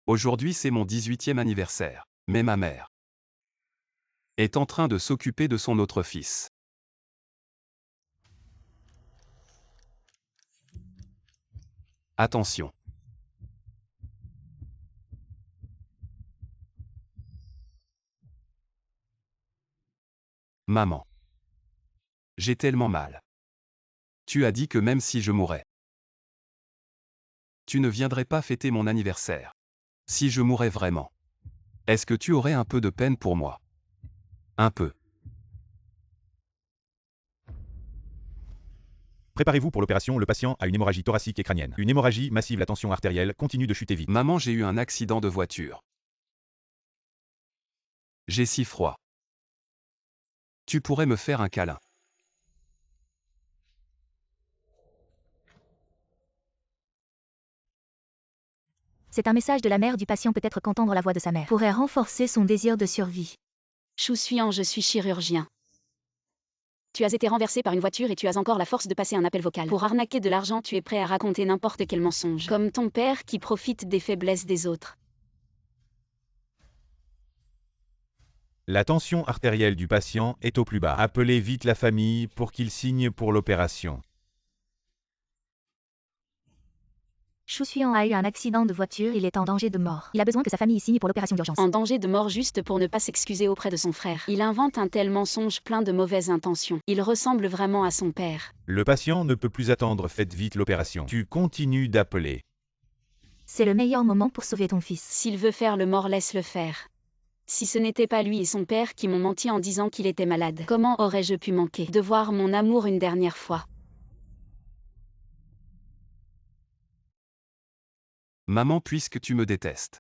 Aujourd'hui c'est mon 18e anniversaire, mais ma mère est en train de s'occuper de son autre fils. Attention. Maman. J'ai tellement mal. Tu as dit que même si je mourais, tu ne viendrais pas fêter mon anniversaire. Si je mourais vraiment, est-ce que tu aurais un peu de peine pour moi? Un peu. Préparez-vous pour l'opération, le patient a une hémorragie thoracique et crânienne. Une hémorragie massive, la tension artérielle continue de chuter vite. Maman, j'ai eu un accident de voiture. J'ai si froid. Tu pourrais me faire un câlin. C'est un message de la mère du patient, peut-être qu'entendre la voix de sa mère pourrait renforcer son désir de survie. Chou-Suyan, je suis chirurgien. Tu as été renversé par une voiture et tu as encore la force de passer un appel vocal. Pour arnaquer de l'argent, tu es prêt à raconter n'importe quel mensonge. Comme ton père qui profite des faiblesses des autres. La tension artérielle du patient est au plus bas. Appelez vite la famille pour qu'ils signent pour l'opération. Chou-Suyan a eu un accident de voiture, il est en danger de mort. Il a besoin que sa famille signe pour l'opération d'urgence. En danger de mort juste pour ne pas s'excuser auprès de son frère. Il invente un tel mensonge plein de mauvaises intentions. Il ressemble vraiment à son père. Le patient ne peut plus attendre, faites vite l'opération. Tu continues d'appeler. C'est le meilleur moment pour sauver ton fils. S'il veut faire le mort, laisse-le faire. Si ce n'était pas lui et son père qui m'ont menti en disant qu'il était malade, comment aurais-je pu manquer de voir mon amour une dernière fois? Maman, puisque tu me détestes,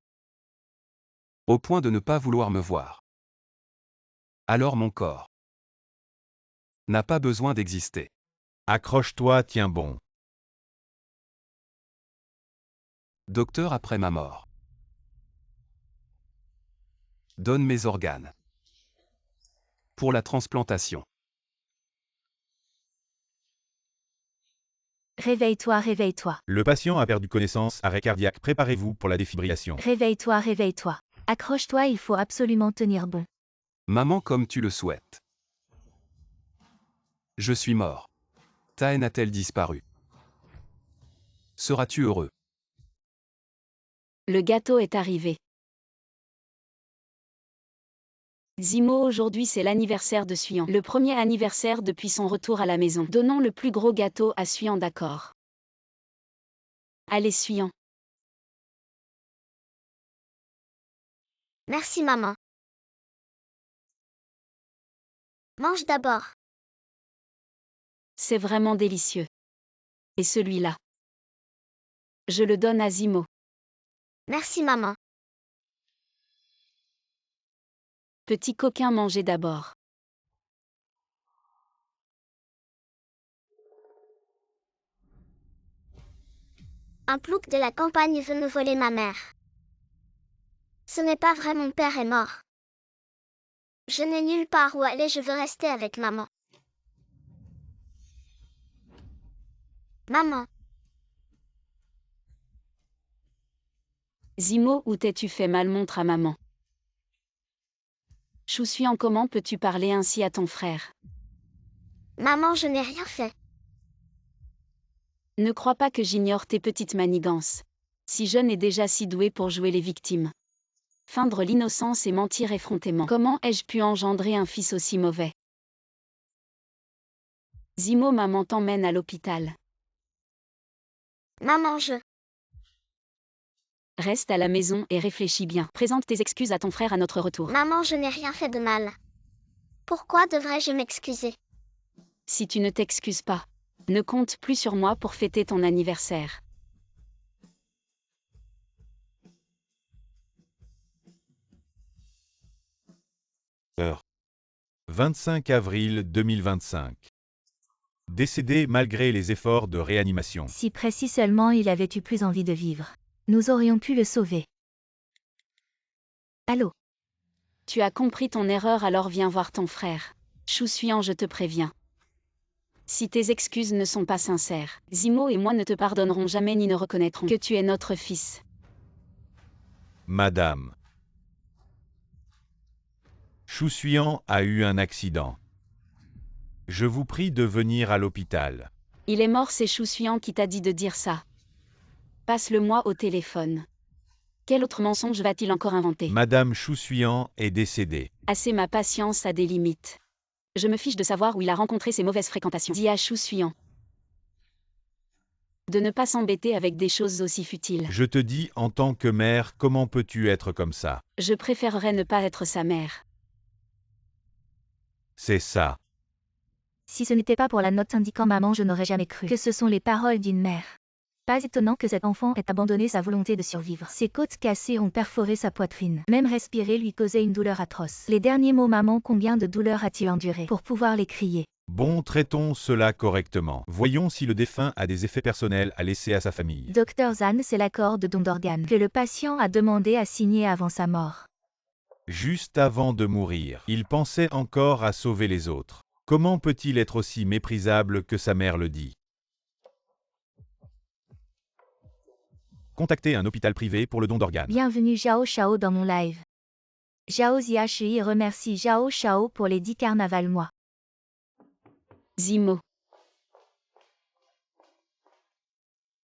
au point de ne pas vouloir me voir, alors mon corps n'a pas besoin d'exister. Accroche-toi, tiens bon. Docteur, après ma mort, donne mes organes pour la transplantation. Réveille-toi, réveille-toi. Le patient a perdu connaissance, arrêt cardiaque, préparez-vous pour la défibrillation. Réveille-toi, réveille-toi. Accroche-toi, il faut absolument tenir bon. Maman, comme tu le souhaites. Je suis mort. Ta haine a-t-elle disparu? Seras-tu heureux? Le gâteau est arrivé. Zimo, aujourd'hui c'est l'anniversaire de Suyan. Le premier anniversaire depuis son retour à la maison. Donnons le plus gros gâteau à Suyan, d'accord? Allez, Suyan. Merci maman. Mange d'abord. C'est vraiment délicieux. Et celui-là? Je le donne à Zimo. Merci maman. Petit coquin, mangez d'abord. Un plouc de la campagne veut me voler ma mère. Ce n'est pas vrai, mon père est mort. Je n'ai nulle part où aller, je veux rester avec maman. Maman. Zimo, où t'es-tu fait mal, montre à maman. Chou-Suyan, comment peux-tu parler ainsi à ton frère? Maman, je n'ai rien fait. Ne crois pas que j'ignore tes petites manigances. Si jeune et déjà si doué pour jouer les victimes. Feindre l'innocence et mentir effrontément. Comment ai-je pu engendrer un fils aussi mauvais? Zimo, maman t'emmène à l'hôpital. Maman, Reste à la maison et réfléchis bien. Présente tes excuses à ton frère à notre retour. Maman, je n'ai rien fait de mal. Pourquoi devrais-je m'excuser? Si tu ne t'excuses pas, ne compte plus sur moi pour fêter ton anniversaire. Heure. 25 avril 2025. Décédé malgré les efforts de réanimation. Si précis seulement il avait eu plus envie de vivre. Nous aurions pu le sauver. Allô? Tu as compris ton erreur, alors viens voir ton frère. Chou-Suyan, je te préviens. Si tes excuses ne sont pas sincères, Zimo et moi ne te pardonnerons jamais ni ne reconnaîtrons que tu es notre fils. Madame. Chousuyan a eu un accident. Je vous prie de venir à l'hôpital. Il est mort, c'est Chousuyan qui t'a dit de dire ça. Passe-le-moi au téléphone. Quel autre mensonge va-t-il encore inventer? Madame Chousuyan est décédée. Assez, ma patience a des limites. Je me fiche de savoir où il a rencontré ses mauvaises fréquentations. Dis à Chousuyan de ne pas s'embêter avec des choses aussi futiles. Je te dis en tant que mère, comment peux-tu être comme ça? Je préférerais ne pas être sa mère. C'est ça. Si ce n'était pas pour la note indiquant maman, je n'aurais jamais cru que ce sont les paroles d'une mère. Pas étonnant que cet enfant ait abandonné sa volonté de survivre. Ses côtes cassées ont perforé sa poitrine. Même respirer lui causait une douleur atroce. Les derniers mots maman, combien de douleurs a-t-il enduré pour pouvoir les crier? Bon, traitons cela correctement. Voyons si le défunt a des effets personnels à laisser à sa famille. Dr Zan, c'est l'accord de don d'organes que le patient a demandé à signer avant sa mort. Juste avant de mourir, il pensait encore à sauver les autres. Comment peut-il être aussi méprisable que sa mère le dit? Contactez un hôpital privé pour le don d'organes. Bienvenue Zhao Shao dans mon live. Zhao Ziashi remercie Zhao Shao pour les 10 carnavals mois. Zimo.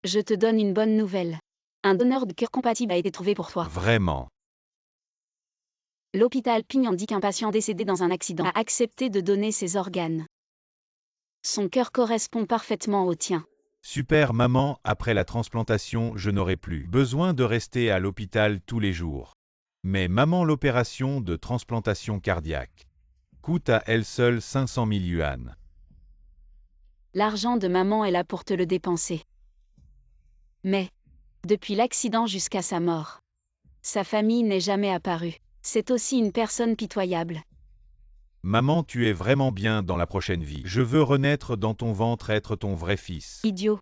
Je te donne une bonne nouvelle. Un donneur de cœur compatible a été trouvé pour toi. Vraiment. L'hôpital Ping dit qu'un patient décédé dans un accident a accepté de donner ses organes. Son cœur correspond parfaitement au tien. Super maman, après la transplantation, je n'aurai plus besoin de rester à l'hôpital tous les jours. Mais maman, l'opération de transplantation cardiaque coûte à elle seule 500 000 yuan. L'argent de maman est là pour te le dépenser. Mais, depuis l'accident jusqu'à sa mort, sa famille n'est jamais apparue. C'est aussi une personne pitoyable. Maman, tu es vraiment bien dans la prochaine vie. Je veux renaître dans ton ventre, être ton vrai fils. Idiot.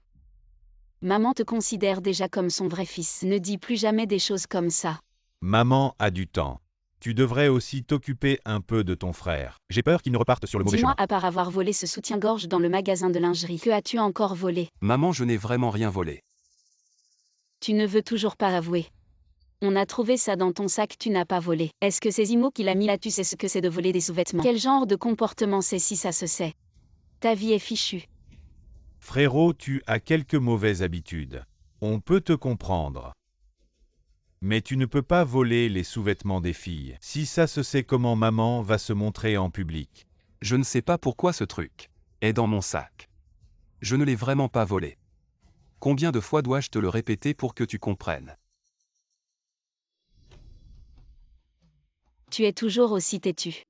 Maman te considère déjà comme son vrai fils. Ne dis plus jamais des choses comme ça. Maman a du temps. Tu devrais aussi t'occuper un peu de ton frère. J'ai peur qu'il ne reparte sur le mauvais Dis-moi, chemin. à part avoir volé ce soutien-gorge dans le magasin de lingerie, que as-tu encore volé? Maman, je n'ai vraiment rien volé. Tu ne veux toujours pas avouer. On a trouvé ça dans ton sac, tu n'as pas volé. Est-ce que c'est Zimo qui l'a mis là? Tu sais ce que c'est de voler des sous-vêtements? Quel genre de comportement c'est si ça se sait? Ta vie est fichue. Frérot, tu as quelques mauvaises habitudes. On peut te comprendre. Mais tu ne peux pas voler les sous-vêtements des filles. Si ça se sait, comment maman va se montrer en public? Je ne sais pas pourquoi ce truc est dans mon sac. Je ne l'ai vraiment pas volé. Combien de fois dois-je te le répéter pour que tu comprennes? Tu es toujours aussi têtu.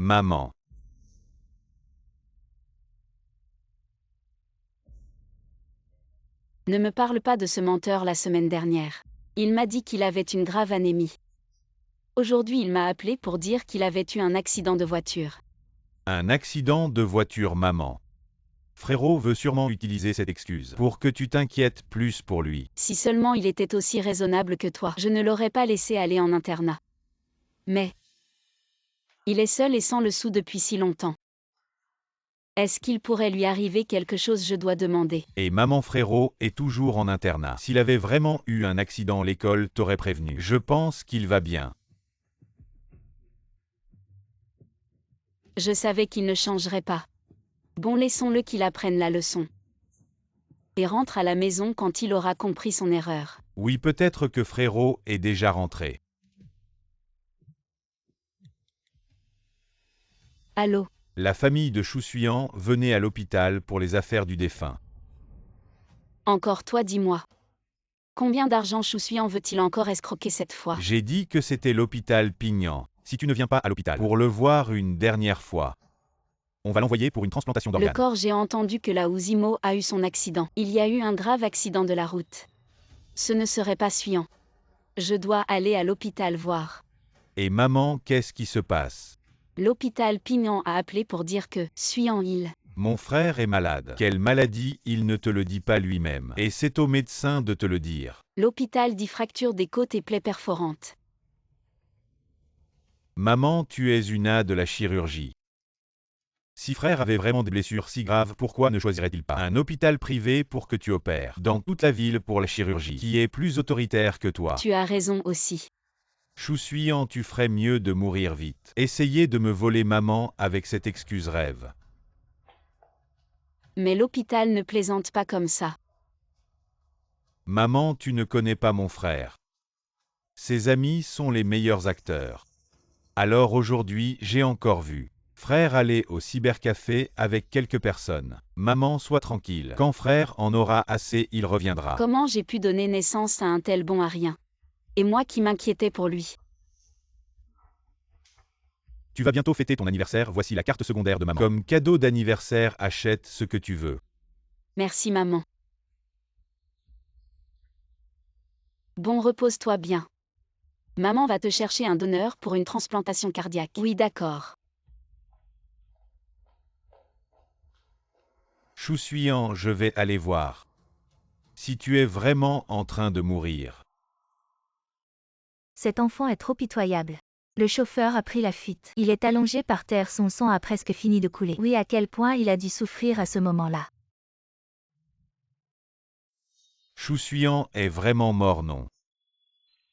Maman. Ne me parle pas de ce menteur la semaine dernière. Il m'a dit qu'il avait une grave anémie. Aujourd'hui, il m'a appelé pour dire qu'il avait eu un accident de voiture. Un accident de voiture, maman. Frérot veut sûrement utiliser cette excuse pour que tu t'inquiètes plus pour lui. Si seulement il était aussi raisonnable que toi, je ne l'aurais pas laissé aller en internat. Mais il est seul et sans le sou depuis si longtemps. Est-ce qu'il pourrait lui arriver quelque chose? Je dois demander. Et maman, frérot est toujours en internat. S'il avait vraiment eu un accident, l'école t'aurait prévenu. Je pense qu'il va bien. Je savais qu'il ne changerait pas. Bon, laissons-le qu'il apprenne la leçon. Et rentre à la maison quand il aura compris son erreur. Oui, peut-être que frérot est déjà rentré. Allô? La famille de Chousuyan venait à l'hôpital pour les affaires du défunt. Encore toi, dis-moi. Combien d'argent Chousuyan veut-il encore escroquer cette fois? J'ai dit que c'était l'hôpital Pignan. Si tu ne viens pas à l'hôpital pour le voir une dernière fois, on va l'envoyer pour une transplantation Le d'organes. corps, j'ai entendu que là où Zimo a eu son accident, il y a eu un grave accident de la route. Ce ne serait pas Suyan. Je dois aller à l'hôpital voir. Et maman, qu'est-ce qui se passe? L'hôpital Pignan a appelé pour dire que, Suyan il. Mon frère est malade. Quelle maladie? Il ne te le dit pas lui-même. Et c'est au médecin de te le dire. L'hôpital dit fracture des côtes et plaies perforantes. Maman, tu es une A de la chirurgie. Si frère avait vraiment des blessures si graves, pourquoi ne choisirait-il pas un hôpital privé pour que tu opères dans toute la ville pour la chirurgie, qui est plus autoritaire que toi? Tu as raison aussi. Choussuyant, tu ferais mieux de mourir vite. Essayez de me voler maman avec cette excuse rêve. Mais l'hôpital ne plaisante pas comme ça. Maman, tu ne connais pas mon frère. Ses amis sont les meilleurs acteurs. Alors aujourd'hui, j'ai encore vu frère aller au cybercafé avec quelques personnes. Maman, sois tranquille. Quand frère en aura assez, il reviendra. Comment j'ai pu donner naissance à un tel bon à rien? Et moi qui m'inquiétais pour lui. Tu vas bientôt fêter ton anniversaire, voici la carte secondaire de maman. Comme cadeau d'anniversaire, achète ce que tu veux. Merci maman. Bon, repose-toi bien. Maman va te chercher un donneur pour une transplantation cardiaque. Oui, d'accord. Choussuyant, je vais aller voir. Si tu es vraiment en train de mourir. Cet enfant est trop pitoyable. Le chauffeur a pris la fuite. Il est allongé par terre, son sang a presque fini de couler. Oui, à quel point il a dû souffrir à ce moment-là. Choussuyant est vraiment mort, non?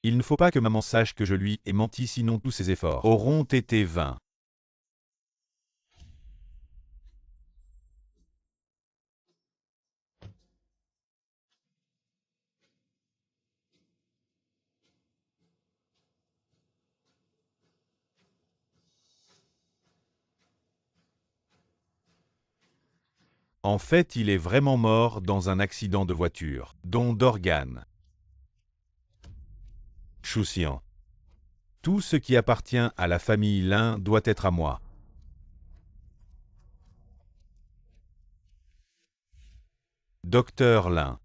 Il ne faut pas que maman sache que je lui ai menti, sinon tous ses efforts auront été vains. En fait, il est vraiment mort dans un accident de voiture, don d'organes. Choussuyant. Tout ce qui appartient à la famille Lin doit être à moi. Docteur Lin.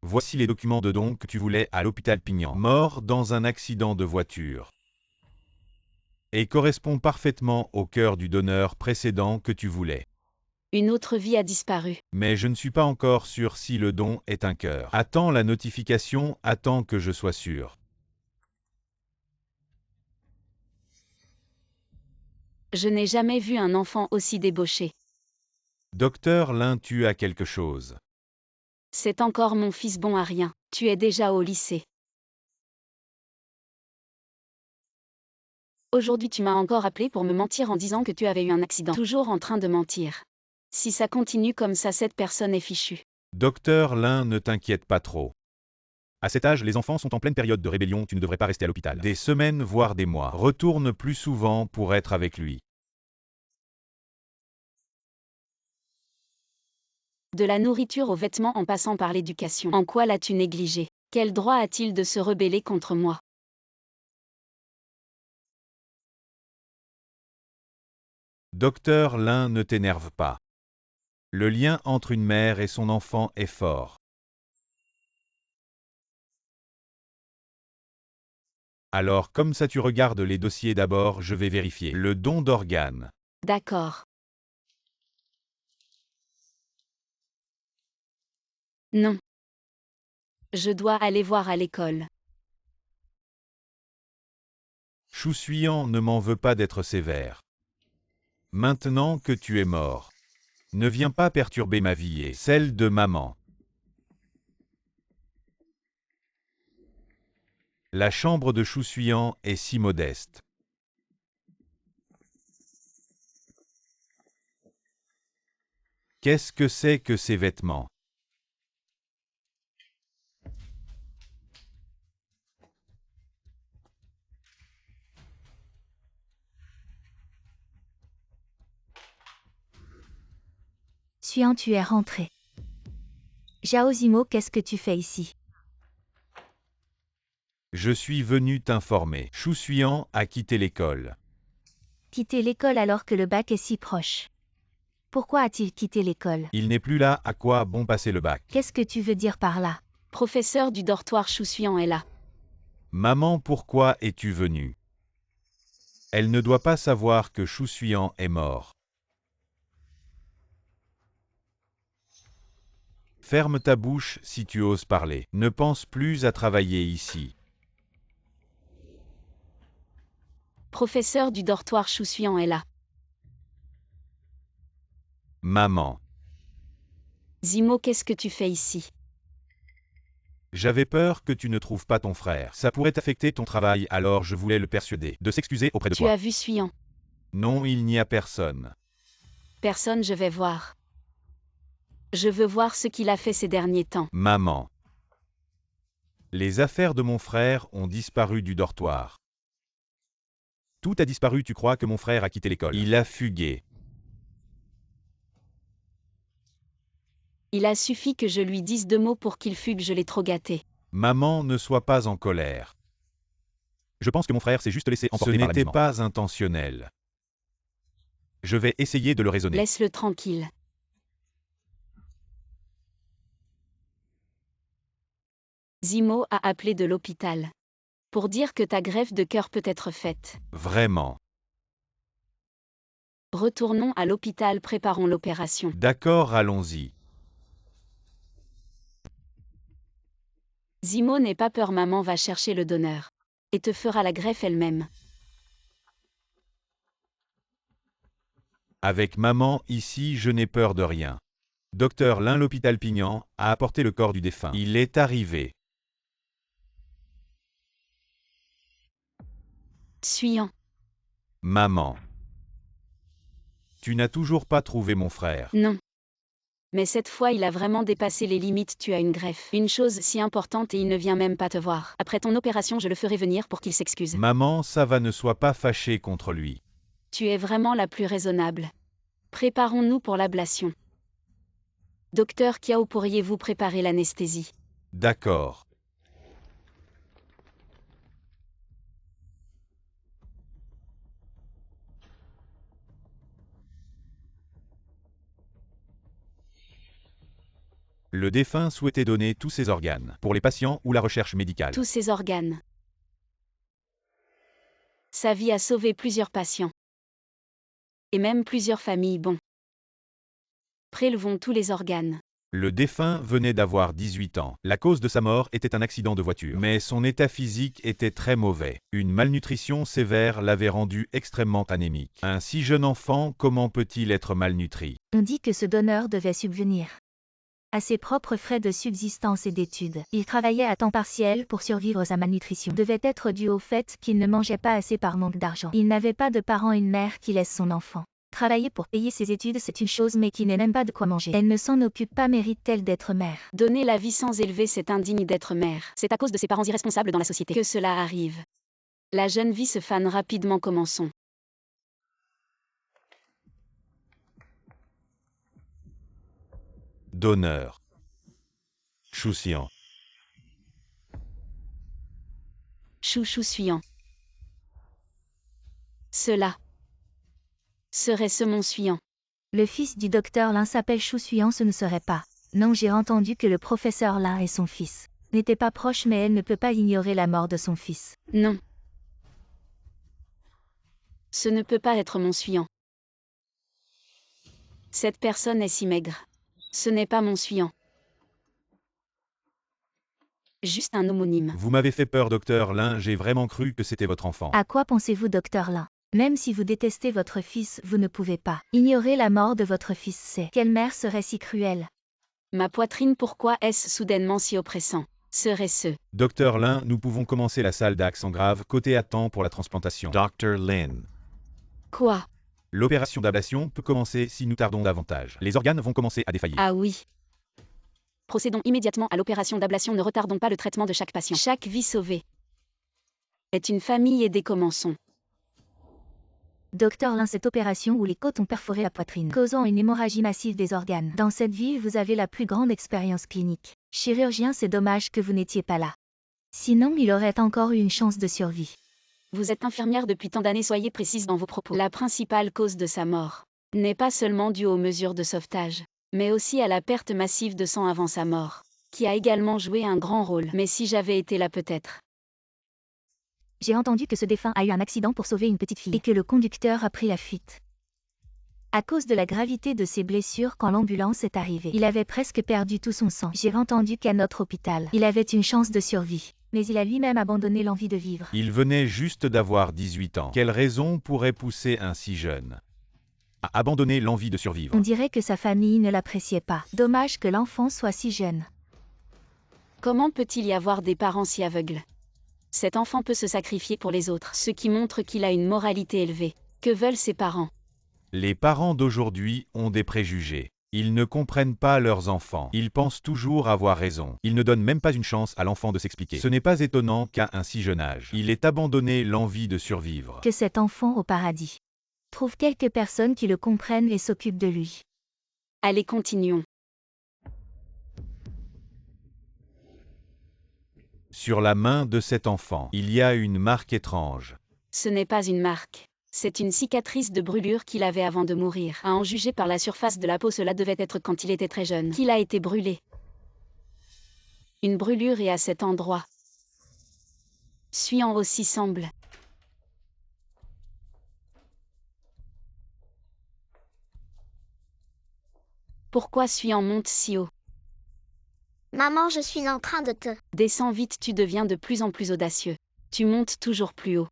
Voici les documents de don que tu voulais à l'hôpital Pignan. Mort dans un accident de voiture. Et correspond parfaitement au cœur du donneur précédent que tu voulais. Une autre vie a disparu. Mais je ne suis pas encore sûr si le don est un cœur. Attends la notification, attends que je sois sûr. Je n'ai jamais vu un enfant aussi débauché. Docteur Lin, tu as quelque chose. C'est encore mon fils bon à rien. Tu es déjà au lycée. Aujourd'hui tu m'as encore appelé pour me mentir en disant que tu avais eu un accident. Toujours en train de mentir. Si ça continue comme ça, cette personne est fichue. Docteur Lin, ne t'inquiète pas trop. À cet âge, les enfants sont en pleine période de rébellion, tu ne devrais pas rester à l'hôpital. Des semaines, voire des mois. Retourne plus souvent pour être avec lui. De la nourriture aux vêtements en passant par l'éducation. En quoi l'as-tu négligé? Quel droit a-t-il de se rebeller contre moi? Docteur Lin, ne t'énerve pas. Le lien entre une mère et son enfant est fort. Alors comme ça tu regardes les dossiers d'abord, je vais vérifier le don d'organes. D'accord. Non. Je dois aller voir à l'école. Choussuyant, ne m'en veux pas d'être sévère. Maintenant que tu es mort, ne viens pas perturber ma vie et celle de maman. La chambre de Choussuyant est si modeste. Qu'est-ce que c'est que ces vêtements? Suant, tu es rentré. Zhao Zimo, qu'est-ce que tu fais ici? Je suis venu t'informer. Choussuyant a quitté l'école. Quitter l'école alors que le bac est si proche. Pourquoi a-t-il quitté l'école? Il n'est plus là, à quoi bon passer le bac? Qu'est-ce que tu veux dire par là? Professeur du dortoir Choussuyant est là. Maman, pourquoi es-tu venue? Elle ne doit pas savoir que Choussuyant est mort. Ferme ta bouche si tu oses parler. Ne pense plus à travailler ici. Professeur du dortoir Chousuyan est là. Maman. Zimo, qu'est-ce que tu fais ici? J'avais peur que tu ne trouves pas ton frère. Ça pourrait affecter ton travail, alors je voulais le persuader de s'excuser auprès de Tu toi. as vu Suyan? Non, il n'y a personne. Personne, je vais voir. Je veux voir ce qu'il a fait ces derniers temps. Maman. Les affaires de mon frère ont disparu du dortoir. Tout a disparu, tu crois que mon frère a quitté l'école? Il a fugué. Il a suffi que je lui dise 2 mots pour qu'il fugue, je l'ai trop gâté. Maman, ne sois pas en colère. Je pense que mon frère s'est juste laissé emporter par l'amusement. Ce n'était pas intentionnel. Je vais essayer de le raisonner. Laisse-le tranquille. Zimo a appelé de l'hôpital pour dire que ta greffe de cœur peut être faite. Vraiment. Retournons à l'hôpital, préparons l'opération. D'accord, allons-y. Zimo, n'aie pas peur, maman va chercher le donneur et te fera la greffe elle-même. Avec maman ici, je n'ai peur de rien. Docteur Lin, l'hôpital Pignan, a apporté le corps du défunt. Il est arrivé. Suyan. Maman. Tu n'as toujours pas trouvé mon frère. Non. Mais cette fois, il a vraiment dépassé les limites, tu as une greffe. Une chose si importante et il ne vient même pas te voir. Après ton opération, je le ferai venir pour qu'il s'excuse. Maman, ça va, ne sois pas fâchée contre lui. Tu es vraiment la plus raisonnable. Préparons-nous pour l'ablation. Docteur Kiao, pourriez-vous préparer l'anesthésie? D'accord. Le défunt souhaitait donner tous ses organes pour les patients ou la recherche médicale. Tous ses organes. Sa vie a sauvé plusieurs patients. Et même plusieurs familles. Bon. Prélevons tous les organes. Le défunt venait d'avoir 18 ans. La cause de sa mort était un accident de voiture. Mais son état physique était très mauvais. Une malnutrition sévère l'avait rendu extrêmement anémique. Un si jeune enfant, comment peut-il être malnutri? On dit que ce donneur devait subvenir à ses propres frais de subsistance et d'études. Il travaillait à temps partiel pour survivre. Sa malnutrition devait être due au fait qu'il ne mangeait pas assez par manque d'argent. Il n'avait pas de parents et une mère qui laisse son enfant. Travailler pour payer ses études, c'est une chose, mais qui n'est même pas de quoi manger. Elle ne s'en occupe pas, mérite-t-elle d'être mère? Donner la vie sans élever, c'est indigne d'être mère. C'est à cause de ses parents irresponsables dans la société que cela arrive. La jeune vie se fane rapidement, commençons. Donneur. Choussian. Chouchou Suyan. Cela serait-ce mon Suyan? Le fils du docteur Lin s'appelle Chousuyan, ce ne serait pas. Non, j'ai entendu que le professeur Lin et son fils n'étaient pas proches, mais elle ne peut pas ignorer la mort de son fils. Non. Ce ne peut pas être mon Suyan. Cette personne est si maigre. Ce n'est pas mon Suyan. Juste un homonyme. Vous m'avez fait peur, docteur Lin, j'ai vraiment cru que c'était votre enfant. À quoi pensez-vous, docteur Lin? Même si vous détestez votre fils, vous ne pouvez pas ignorer la mort de votre fils. C'est quelle mère serait si cruelle? Ma poitrine, pourquoi est-ce soudainement si oppressant? Serait-ce? Docteur Lin, nous pouvons commencer la salle d'accent grave, côté à temps pour la transplantation. Dr. Lin. Quoi? L'opération d'ablation peut commencer si nous tardons davantage. Les organes vont commencer à défaillir. Ah oui. Procédons immédiatement à l'opération d'ablation, ne retardons pas le traitement de chaque patient. Chaque vie sauvée est une famille aidée, commençons. Docteur Lin, cette opération où les côtes ont perforé la poitrine, causant une hémorragie massive des organes. Dans cette ville, vous avez la plus grande expérience clinique. Chirurgien, c'est dommage que vous n'étiez pas là. Sinon, il aurait encore eu une chance de survie. Vous êtes infirmière depuis tant d'années, soyez précise dans vos propos. La principale cause de sa mort n'est pas seulement due aux mesures de sauvetage, mais aussi à la perte massive de sang avant sa mort, qui a également joué un grand rôle. Mais si j'avais été là peut-être. J'ai entendu que ce défunt a eu un accident pour sauver une petite fille et que le conducteur a pris la fuite. À cause de la gravité de ses blessures quand l'ambulance est arrivée, il avait presque perdu tout son sang. J'ai entendu qu'à notre hôpital, il avait une chance de survie. Mais il a lui-même abandonné l'envie de vivre. Il venait juste d'avoir 18 ans. Quelle raison pourrait pousser un si jeune à abandonner l'envie de survivre? On dirait que sa famille ne l'appréciait pas. Dommage que l'enfant soit si jeune. Comment peut-il y avoir des parents si aveugles? Cet enfant peut se sacrifier pour les autres, ce qui montre qu'il a une moralité élevée. Que veulent ses parents? Les parents d'aujourd'hui ont des préjugés. Ils ne comprennent pas leurs enfants. Ils pensent toujours avoir raison. Ils ne donnent même pas une chance à l'enfant de s'expliquer. Ce n'est pas étonnant qu'à un si jeune âge, il ait abandonné l'envie de survivre. Que cet enfant au paradis trouve quelques personnes qui le comprennent et s'occupent de lui. Allez, continuons. Sur la main de cet enfant, il y a une marque étrange. Ce n'est pas une marque. C'est une cicatrice de brûlure qu'il avait avant de mourir. À en juger par la surface de la peau, cela devait être quand il était très jeune qu'il a été brûlé. Une brûlure est à cet endroit. Suant aussi semble. Pourquoi Suant monte si haut? Maman, je suis en train de te... Descends vite, tu deviens de plus en plus audacieux. Tu montes toujours plus haut.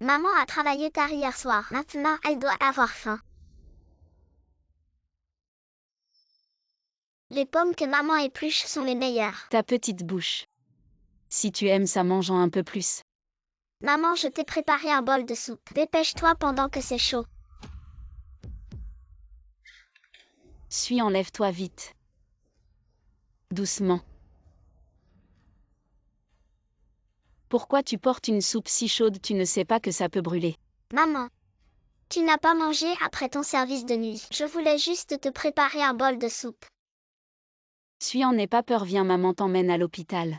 Maman a travaillé tard hier soir. Maintenant, elle doit avoir faim. Les pommes que maman épluche sont les meilleures. Ta petite bouche. Si tu aimes ça, mangeant un peu plus. Maman, je t'ai préparé un bol de soupe. Dépêche-toi pendant que c'est chaud. Suis, enlève-toi vite. Doucement. Pourquoi tu portes une soupe si chaude? Tu ne sais pas que ça peut brûler. Maman, tu n'as pas mangé après ton service de nuit. Je voulais juste te préparer un bol de soupe. Suis, en n'aie pas peur, viens, maman t'emmène à l'hôpital.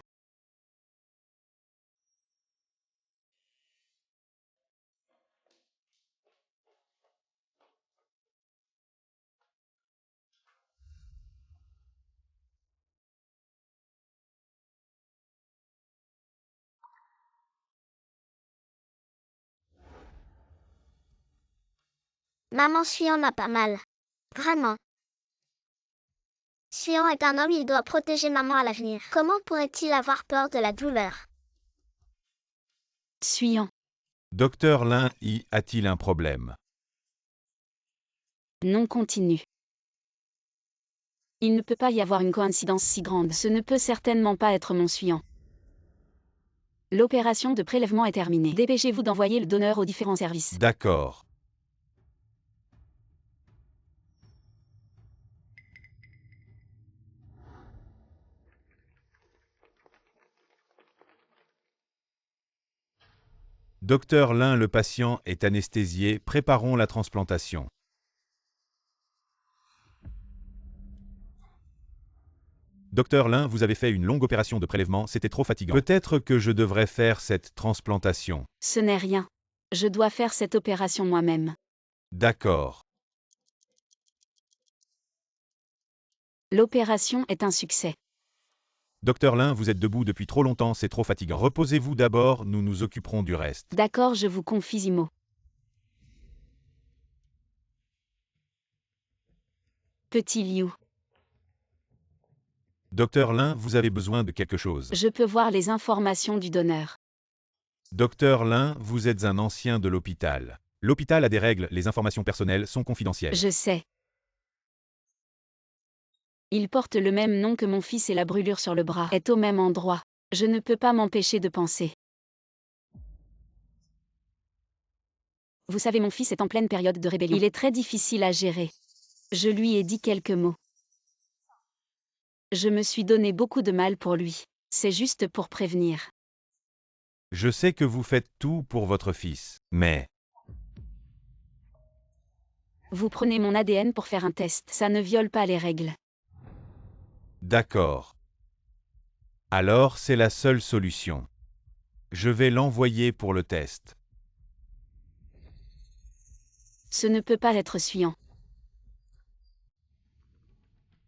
Maman, Suant n'a pas mal. Vraiment. Suant est un homme, il doit protéger maman à l'avenir. Comment pourrait-il avoir peur de la douleur? Suant. Docteur Lin, y a-t-il un problème? Non, continue. Il ne peut pas y avoir une coïncidence si grande. Ce ne peut certainement pas être mon Suant. L'opération de prélèvement est terminée. Dépêchez-vous d'envoyer le donneur aux différents services. D'accord. Docteur Lin, le patient est anesthésié. Préparons la transplantation. Docteur Lin, vous avez fait une longue opération de prélèvement, c'était trop fatigant. Peut-être que je devrais faire cette transplantation. Ce n'est rien. Je dois faire cette opération moi-même. D'accord. L'opération est un succès. Docteur Lin, vous êtes debout depuis trop longtemps, c'est trop fatigant. Reposez-vous d'abord, nous nous occuperons du reste. D'accord, je vous confie Zimo. Petit Liu, Docteur Lin, vous avez besoin de quelque chose. je peux voir les informations du donneur. Docteur Lin, vous êtes un ancien de l'hôpital. L'hôpital a des règles, les informations personnelles sont confidentielles. Je sais. Il porte le même nom que mon fils et la brûlure sur le bras est au même endroit. Je ne peux pas m'empêcher de penser. Vous savez, mon fils est en pleine période de rébellion. Il est très difficile à gérer. Je lui ai dit quelques mots. Je me suis donné beaucoup de mal pour lui. C'est juste pour prévenir. Je sais que vous faites tout pour votre fils, mais... Vous prenez mon ADN pour faire un test. Ça ne viole pas les règles. D'accord. Alors c'est la seule solution. Je vais l'envoyer pour le test. Ce ne peut pas être Suant.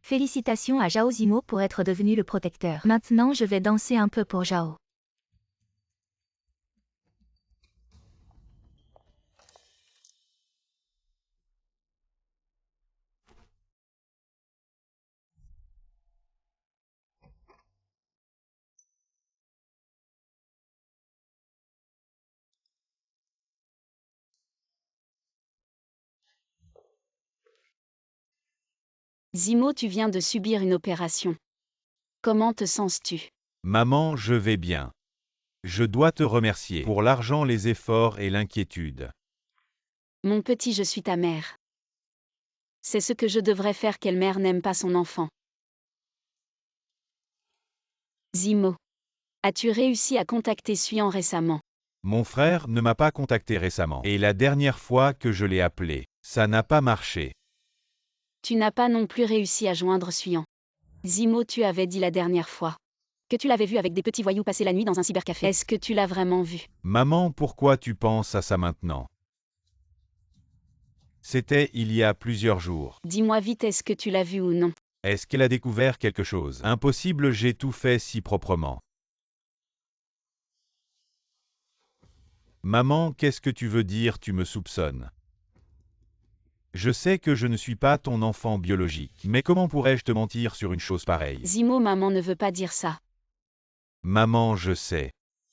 Félicitations à Zhao Zimo pour être devenu le protecteur. Maintenant je vais danser un peu pour Zhao. Zimo, tu viens de subir une opération. Comment te sens-tu? Maman, je vais bien. Je dois te remercier pour l'argent, les efforts et l'inquiétude. Mon petit, je suis ta mère. C'est ce que je devrais faire. Quelle mère n'aime pas son enfant? Zimo, as-tu réussi à contacter Suyan récemment? Mon frère ne m'a pas contacté récemment. Et la dernière fois que je l'ai appelé, ça n'a pas marché. Tu n'as pas non plus réussi à joindre Suyan. Zimo, tu avais dit la dernière fois que tu l'avais vu avec des petits voyous passer la nuit dans un cybercafé. Est-ce que tu l'as vraiment vu? Maman, pourquoi tu penses à ça maintenant? C'était il y a plusieurs jours. Dis-moi vite, est-ce que tu l'as vu ou non? Est-ce qu'elle a découvert quelque chose? Impossible, j'ai tout fait si proprement. Maman, qu'est-ce que tu veux dire? Tu me soupçonnes. Je sais que je ne suis pas ton enfant biologique, mais comment pourrais-je te mentir sur une chose pareille? Zimo, maman ne veut pas dire ça. Maman, je sais.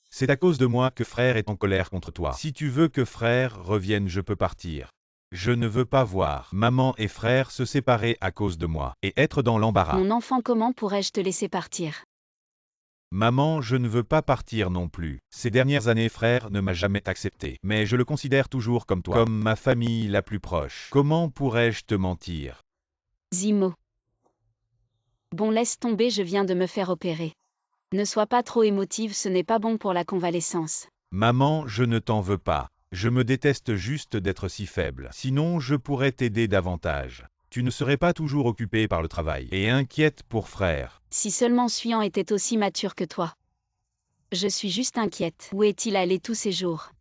C'est à cause de moi que frère est en colère contre toi. Si tu veux que frère revienne, je peux partir. Je ne veux pas voir maman et frère se séparer à cause de moi et être dans l'embarras. Mon enfant, comment pourrais-je te laisser partir? Maman, je ne veux pas partir non plus. Ces dernières années, frère ne m'a jamais accepté, mais je le considère toujours comme toi, comme ma famille la plus proche. Comment pourrais-je te mentir? Zimo. Bon, laisse tomber, je viens de me faire opérer. Ne sois pas trop émotive, ce n'est pas bon pour la convalescence. Maman, je ne t'en veux pas. Je me déteste juste d'être si faible. Sinon, je pourrais t'aider davantage. Tu ne serais pas toujours occupée par le travail et inquiète pour frère. Si seulement Suyan était aussi mature que toi. Je suis juste inquiète. Où est-il allé tous ces jours?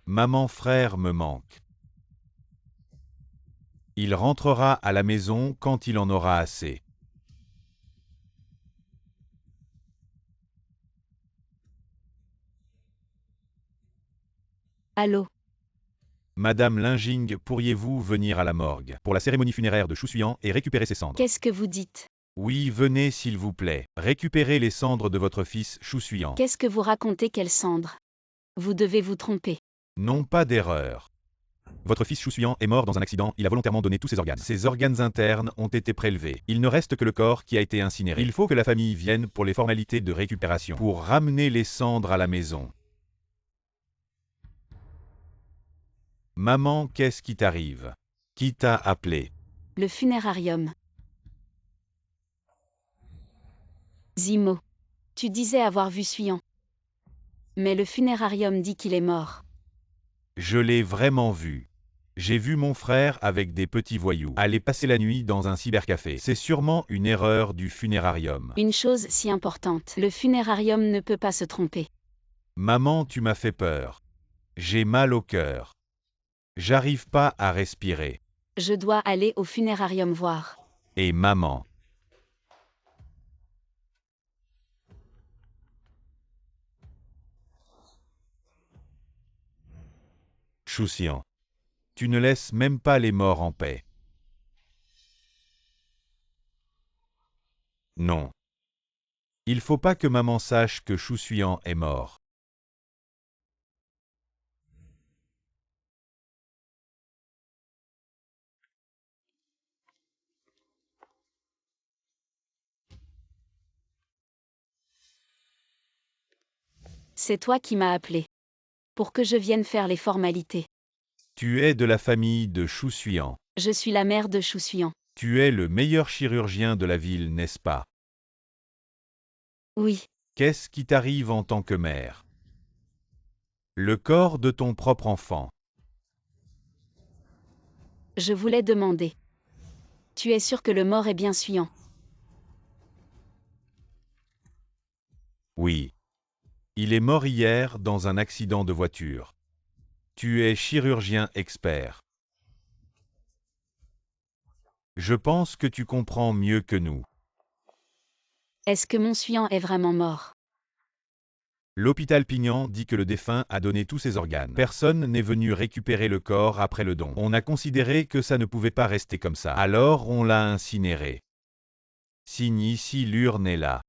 Maman, frère me manque. Il rentrera à la maison quand il en aura assez. Allô? Madame Linging, pourriez-vous venir à la morgue pour la cérémonie funéraire de Shu Suyan et récupérer ses cendres? Qu'est-ce que vous dites? Oui, venez s'il vous plaît. Récupérez les cendres de votre fils Shu Suyan. Qu'est-ce que vous racontez? Quelles cendres? Vous devez vous tromper. Non, pas d'erreur. Votre fils Shu Suyan est mort dans un accident, il a volontairement donné tous ses organes. Ses organes internes ont été prélevés. Il ne reste que le corps qui a été incinéré. Il faut que la famille vienne pour les formalités de récupération, pour ramener les cendres à la maison. Maman, qu'est-ce qui t'arrive? Qui t'a appelé? Le funérarium. Zimo. Tu disais avoir vu Suyan. Mais le funérarium dit qu'il est mort. Je l'ai vraiment vu. J'ai vu mon frère avec des petits voyous aller passer la nuit dans un cybercafé. C'est sûrement une erreur du funérarium. Une chose si importante. Le funérarium ne peut pas se tromper. Maman, tu m'as fait peur. J'ai mal au cœur. J'arrive pas à respirer. Je dois aller au funérarium voir. Et maman. Shu Suyan. Tu ne laisses même pas les morts en paix. Non. Il faut pas que maman sache que Shu Suyan est mort. C'est toi qui m'as appelé. Pour que je vienne faire les formalités. Tu es de la famille de Shu Suyan. Je suis la mère de Shu Suyan. Tu es le meilleur chirurgien de la ville, n'est-ce pas? Oui. Qu'est-ce qui t'arrive en tant que mère? Le corps de ton propre enfant. Je voulais demander. Tu es sûr que le mort est bien Suyan? Oui. Il est mort hier dans un accident de voiture. Tu es chirurgien expert. Je pense que tu comprends mieux que nous. Est-ce que mon Suyan est vraiment mort? L'hôpital Pignan dit que le défunt a donné tous ses organes. Personne n'est venu récupérer le corps après le don. On a considéré que ça ne pouvait pas rester comme ça. Alors on l'a incinéré. Signe ici, l'urne est là.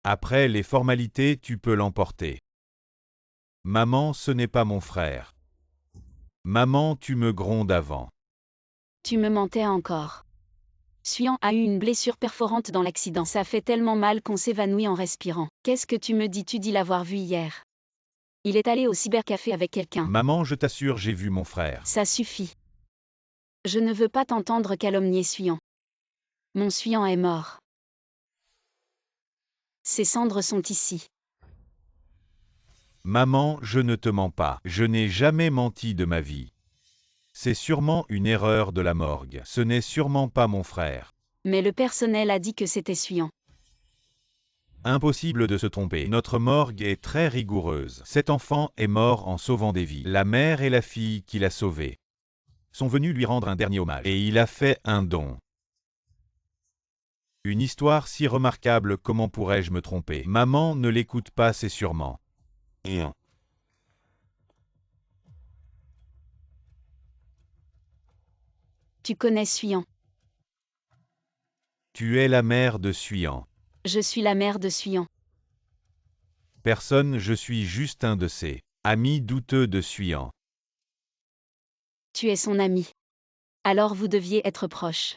Après les formalités, tu peux l'emporter. Maman, ce n'est pas mon frère. Maman, tu me grondes avant. Tu me mentais encore. Suyan a eu une blessure perforante dans l'accident. Ça fait tellement mal qu'on s'évanouit en respirant. Qu'est-ce que tu me dis? Tu dis l'avoir vu hier. Il est allé au cybercafé avec quelqu'un. Maman, je t'assure, j'ai vu mon frère. Ça suffit. Je ne veux pas t'entendre calomnier Suyan. Mon Suyan est mort. Ses cendres sont ici. Maman, je ne te mens pas. Je n'ai jamais menti de ma vie. C'est sûrement une erreur de la morgue. Ce n'est sûrement pas mon frère. Mais le personnel a dit que c'était Suyan. Impossible de se tromper. Notre morgue est très rigoureuse. Cet enfant est mort en sauvant des vies. La mère et la fille qui l'a sauvé sont venus lui rendre un dernier hommage. Et il a fait un don. Une histoire si remarquable, comment pourrais-je me tromper? Maman ne l'écoute pas, c'est sûrement rien. Tu connais Suyan. Tu es la mère de Suyan. Je suis la mère de Suyan. Personne, je suis juste un de ces amis douteux de Suyan. Tu es son ami. Alors vous deviez être proches.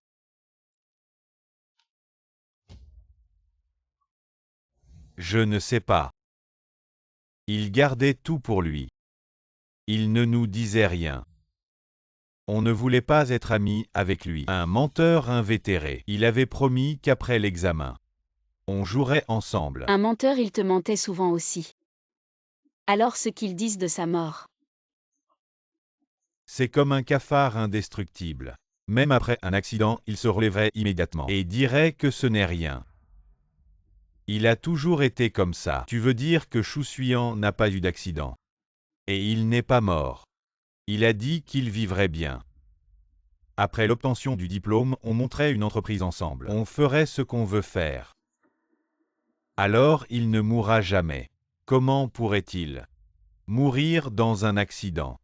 Je ne sais pas. Il gardait tout pour lui. Il ne nous disait rien. On ne voulait pas être amis avec lui. Un menteur invétéré. Il avait promis qu'après l'examen, on jouerait ensemble. Un menteur, il te mentait souvent aussi. Alors ce qu'ils disent de sa mort. C'est comme un cafard indestructible. Même après un accident, il se relèverait immédiatement et dirait que ce n'est rien. Il a toujours été comme ça. Tu veux dire que Chou Suyan n'a pas eu d'accident? Et il n'est pas mort. Il a dit qu'il vivrait bien. Après l'obtention du diplôme, on monterait une entreprise ensemble. On ferait ce qu'on veut faire. Alors il ne mourra jamais. Comment pourrait-il mourir dans un accident?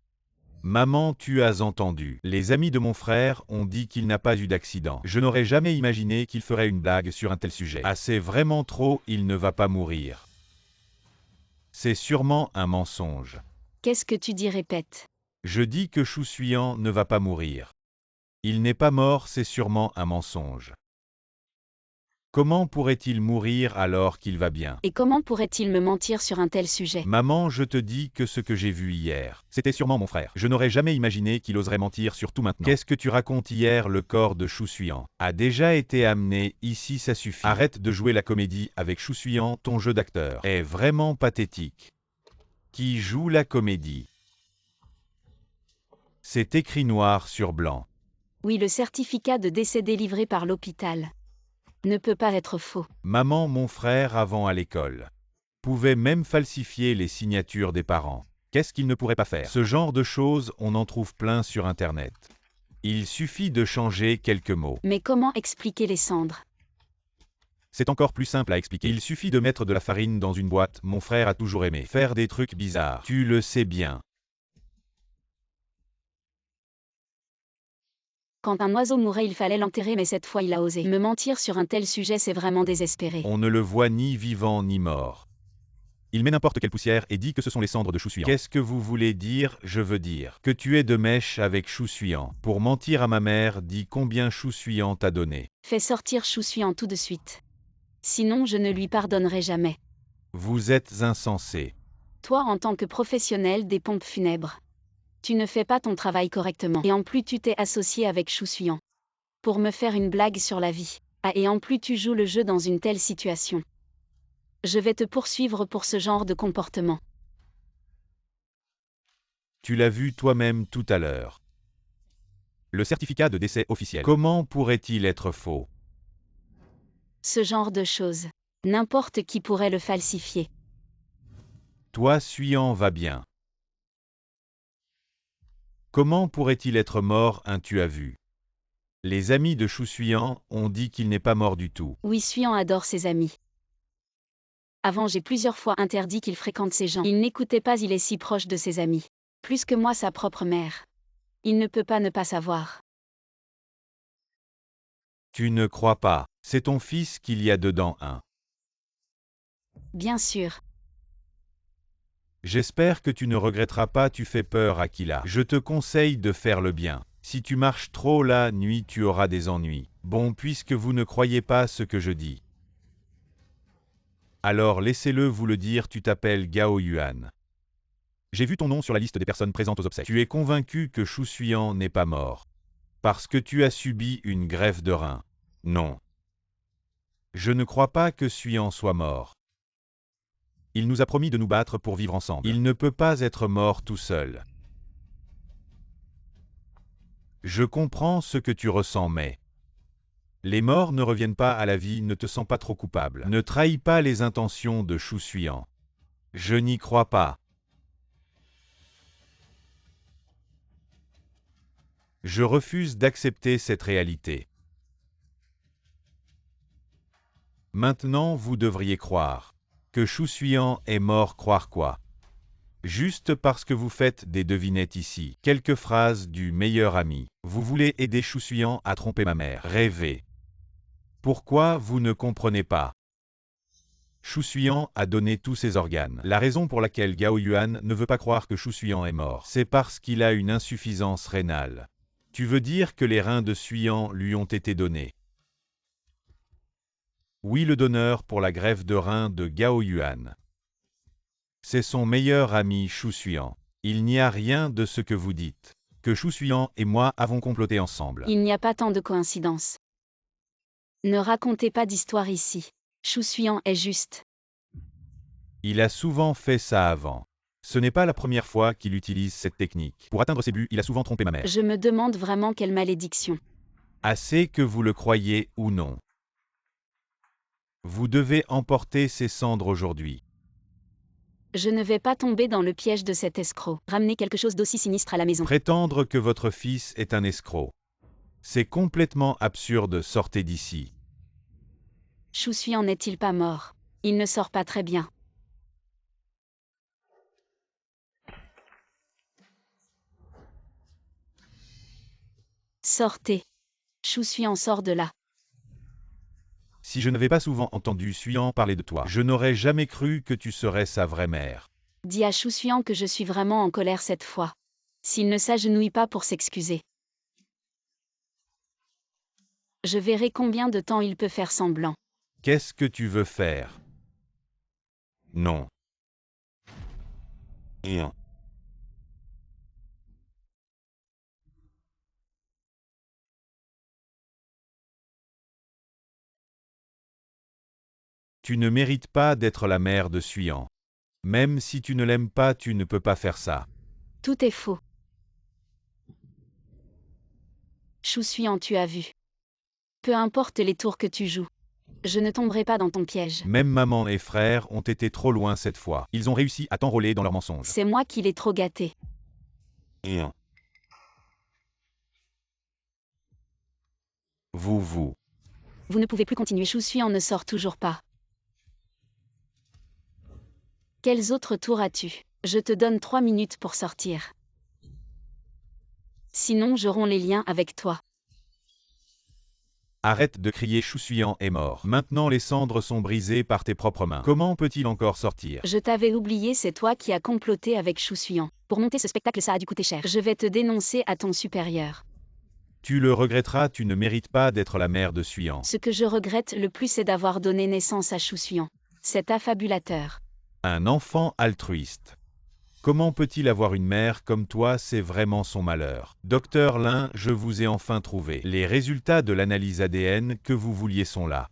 Maman, tu as entendu. Les amis de mon frère ont dit qu'il n'a pas eu d'accident. Je n'aurais jamais imaginé qu'il ferait une blague sur un tel sujet. Ah, c'est vraiment trop, il ne va pas mourir. C'est sûrement un mensonge. Qu'est-ce que tu dis? Répète. Je dis que Chou Suyan ne va pas mourir. Il n'est pas mort, c'est sûrement un mensonge. Comment pourrait-il mourir alors qu'il va bien? Et comment pourrait-il me mentir sur un tel sujet? Maman, je te dis que ce que j'ai vu hier, c'était sûrement mon frère. Je n'aurais jamais imaginé qu'il oserait mentir sur tout maintenant. Qu'est-ce que tu racontes? Hier, le corps de Chou Suyan a déjà été amené, ici ça suffit. Arrête de jouer la comédie avec Chou Suyan, ton jeu d'acteur est vraiment pathétique. Qui joue la comédie? C'est écrit noir sur blanc. Oui, le certificat de décès délivré par l'hôpital ne peut pas être faux. Maman, mon frère, avant à l'école, pouvait même falsifier les signatures des parents. Qu'est-ce qu'il ne pourrait pas faire? Ce genre de choses, on en trouve plein sur Internet. Il suffit de changer quelques mots. Mais comment expliquer les cendres? C'est encore plus simple à expliquer. Il suffit de mettre de la farine dans une boîte. Mon frère a toujours aimé faire des trucs bizarres. Tu le sais bien. Quand un oiseau mourait, il fallait l'enterrer, mais cette fois il a osé. Me mentir sur un tel sujet, c'est vraiment désespéré. On ne le voit ni vivant ni mort. Il met n'importe quelle poussière et dit que ce sont les cendres de Chou Suyan. Qu'est-ce que vous voulez dire? Je veux dire que tu es de mèche avec Chou Suyan. Pour mentir à ma mère, dis combien Chou Suyan t'a donné. Fais sortir Chou Suyan tout de suite. Sinon, je ne lui pardonnerai jamais. Vous êtes insensé. Toi, en tant que professionnel des pompes funèbres, tu ne fais pas ton travail correctement. Et en plus, tu t'es associé avec Chou Suyan pour me faire une blague sur la vie. Ah, et en plus, tu joues le jeu dans une telle situation. Je vais te poursuivre pour ce genre de comportement. Tu l'as vu toi-même tout à l'heure. Le certificat de décès officiel. Comment pourrait-il être faux? Ce genre de choses. N'importe qui pourrait le falsifier. Toi, Suyan va bien. Comment pourrait-il être mort? Tu as vu. Les amis de Chou Suyan ont dit qu'il n'est pas mort du tout. Oui, Suyan adore ses amis. Avant, j'ai plusieurs fois interdit qu'il fréquente ces gens. Il n'écoutait pas, il est si proche de ses amis. Plus que moi, sa propre mère. Il ne peut pas ne pas savoir. Tu ne crois pas. C'est ton fils qu'il y a dedans, hein. Bien sûr. J'espère que tu ne regretteras pas, tu fais peur à Kila. Je te conseille de faire le bien. Si tu marches trop la nuit, tu auras des ennuis. Bon, puisque vous ne croyez pas ce que je dis, alors laissez-le vous le dire, tu t'appelles Gao Yuan. J'ai vu ton nom sur la liste des personnes présentes aux obsèques. Tu es convaincu que Shu Suyan n'est pas mort parce que tu as subi une greffe de rein. Non. Je ne crois pas que Suyan soit mort. Il nous a promis de nous battre pour vivre ensemble. Il ne peut pas être mort tout seul. Je comprends ce que tu ressens, mais les morts ne reviennent pas à la vie, ne te sens pas trop coupable. Ne trahis pas les intentions de Shu Suyan. Je n'y crois pas. Je refuse d'accepter cette réalité. Maintenant, vous devriez croire que Shu Suyan est mort. Croire quoi? Juste parce que vous faites des devinettes ici. Quelques phrases du meilleur ami. Vous voulez aider Shu Suyan à tromper ma mère. Rêvez. Pourquoi vous ne comprenez pas? Shu Suyan a donné tous ses organes. La raison pour laquelle Gao Yuan ne veut pas croire que Shu Suyan est mort, c'est parce qu'il a une insuffisance rénale. Tu veux dire que les reins de Suyan lui ont été donnés? Oui, le donneur pour la greffe de reins de Gao Yuan. C'est son meilleur ami Shu Suyan. Il n'y a rien de ce que vous dites. Que Shu Suyan et moi avons comploté ensemble. Il n'y a pas tant de coïncidences. Ne racontez pas d'histoire ici. Shu Suyan est juste. Il a souvent fait ça avant. Ce n'est pas la première fois qu'il utilise cette technique. Pour atteindre ses buts, il a souvent trompé ma mère. Je me demande vraiment quelle malédiction. Assez que vous le croyiez ou non. Vous devez emporter ses cendres aujourd'hui. Je ne vais pas tomber dans le piège de cet escroc. Ramener quelque chose d'aussi sinistre à la maison. Prétendre que votre fils est un escroc. C'est complètement absurde, sortez d'ici. Shu Suyan n'est-il pas mort? Il ne sort pas très bien. Sortez. Shu Suyan sort de là. Si je n'avais pas souvent entendu Suyan parler de toi, je n'aurais jamais cru que tu serais sa vraie mère. Dis à Shu Suyan que je suis vraiment en colère cette fois. S'il ne s'agenouille pas pour s'excuser. Je verrai combien de temps il peut faire semblant. Qu'est-ce que tu veux faire? Non. Rien. Tu ne mérites pas d'être la mère de Suyan. Même si tu ne l'aimes pas, tu ne peux pas faire ça. Tout est faux. Shu Suyan, tu as vu. Peu importe les tours que tu joues. Je ne tomberai pas dans ton piège. Même maman et frère ont été trop loin cette fois. Ils ont réussi à t'enrôler dans leurs mensonges. C'est moi qui l'ai trop gâté. Rien. Vous. Vous ne pouvez plus continuer. Shu Suyan ne sort toujours pas. Quels autres tours as-tu? Je te donne 3 minutes pour sortir. Sinon je romps les liens avec toi. Arrête de crier, Shu Suyan est mort. Maintenant les cendres sont brisées par tes propres mains. Comment peut-il encore sortir? Je t'avais oublié, c'est toi qui as comploté avec Shu Suyan. Pour monter ce spectacle, ça a dû coûter cher. Je vais te dénoncer à ton supérieur. Tu le regretteras, tu ne mérites pas d'être la mère de Suyan. Ce que je regrette le plus, c'est d'avoir donné naissance à Shu Suyan. Cet affabulateur. Un enfant altruiste. Comment peut-il avoir une mère comme toi? C'est vraiment son malheur. Docteur Lin, je vous ai enfin trouvé. Les résultats de l'analyse ADN que vous vouliez sont là.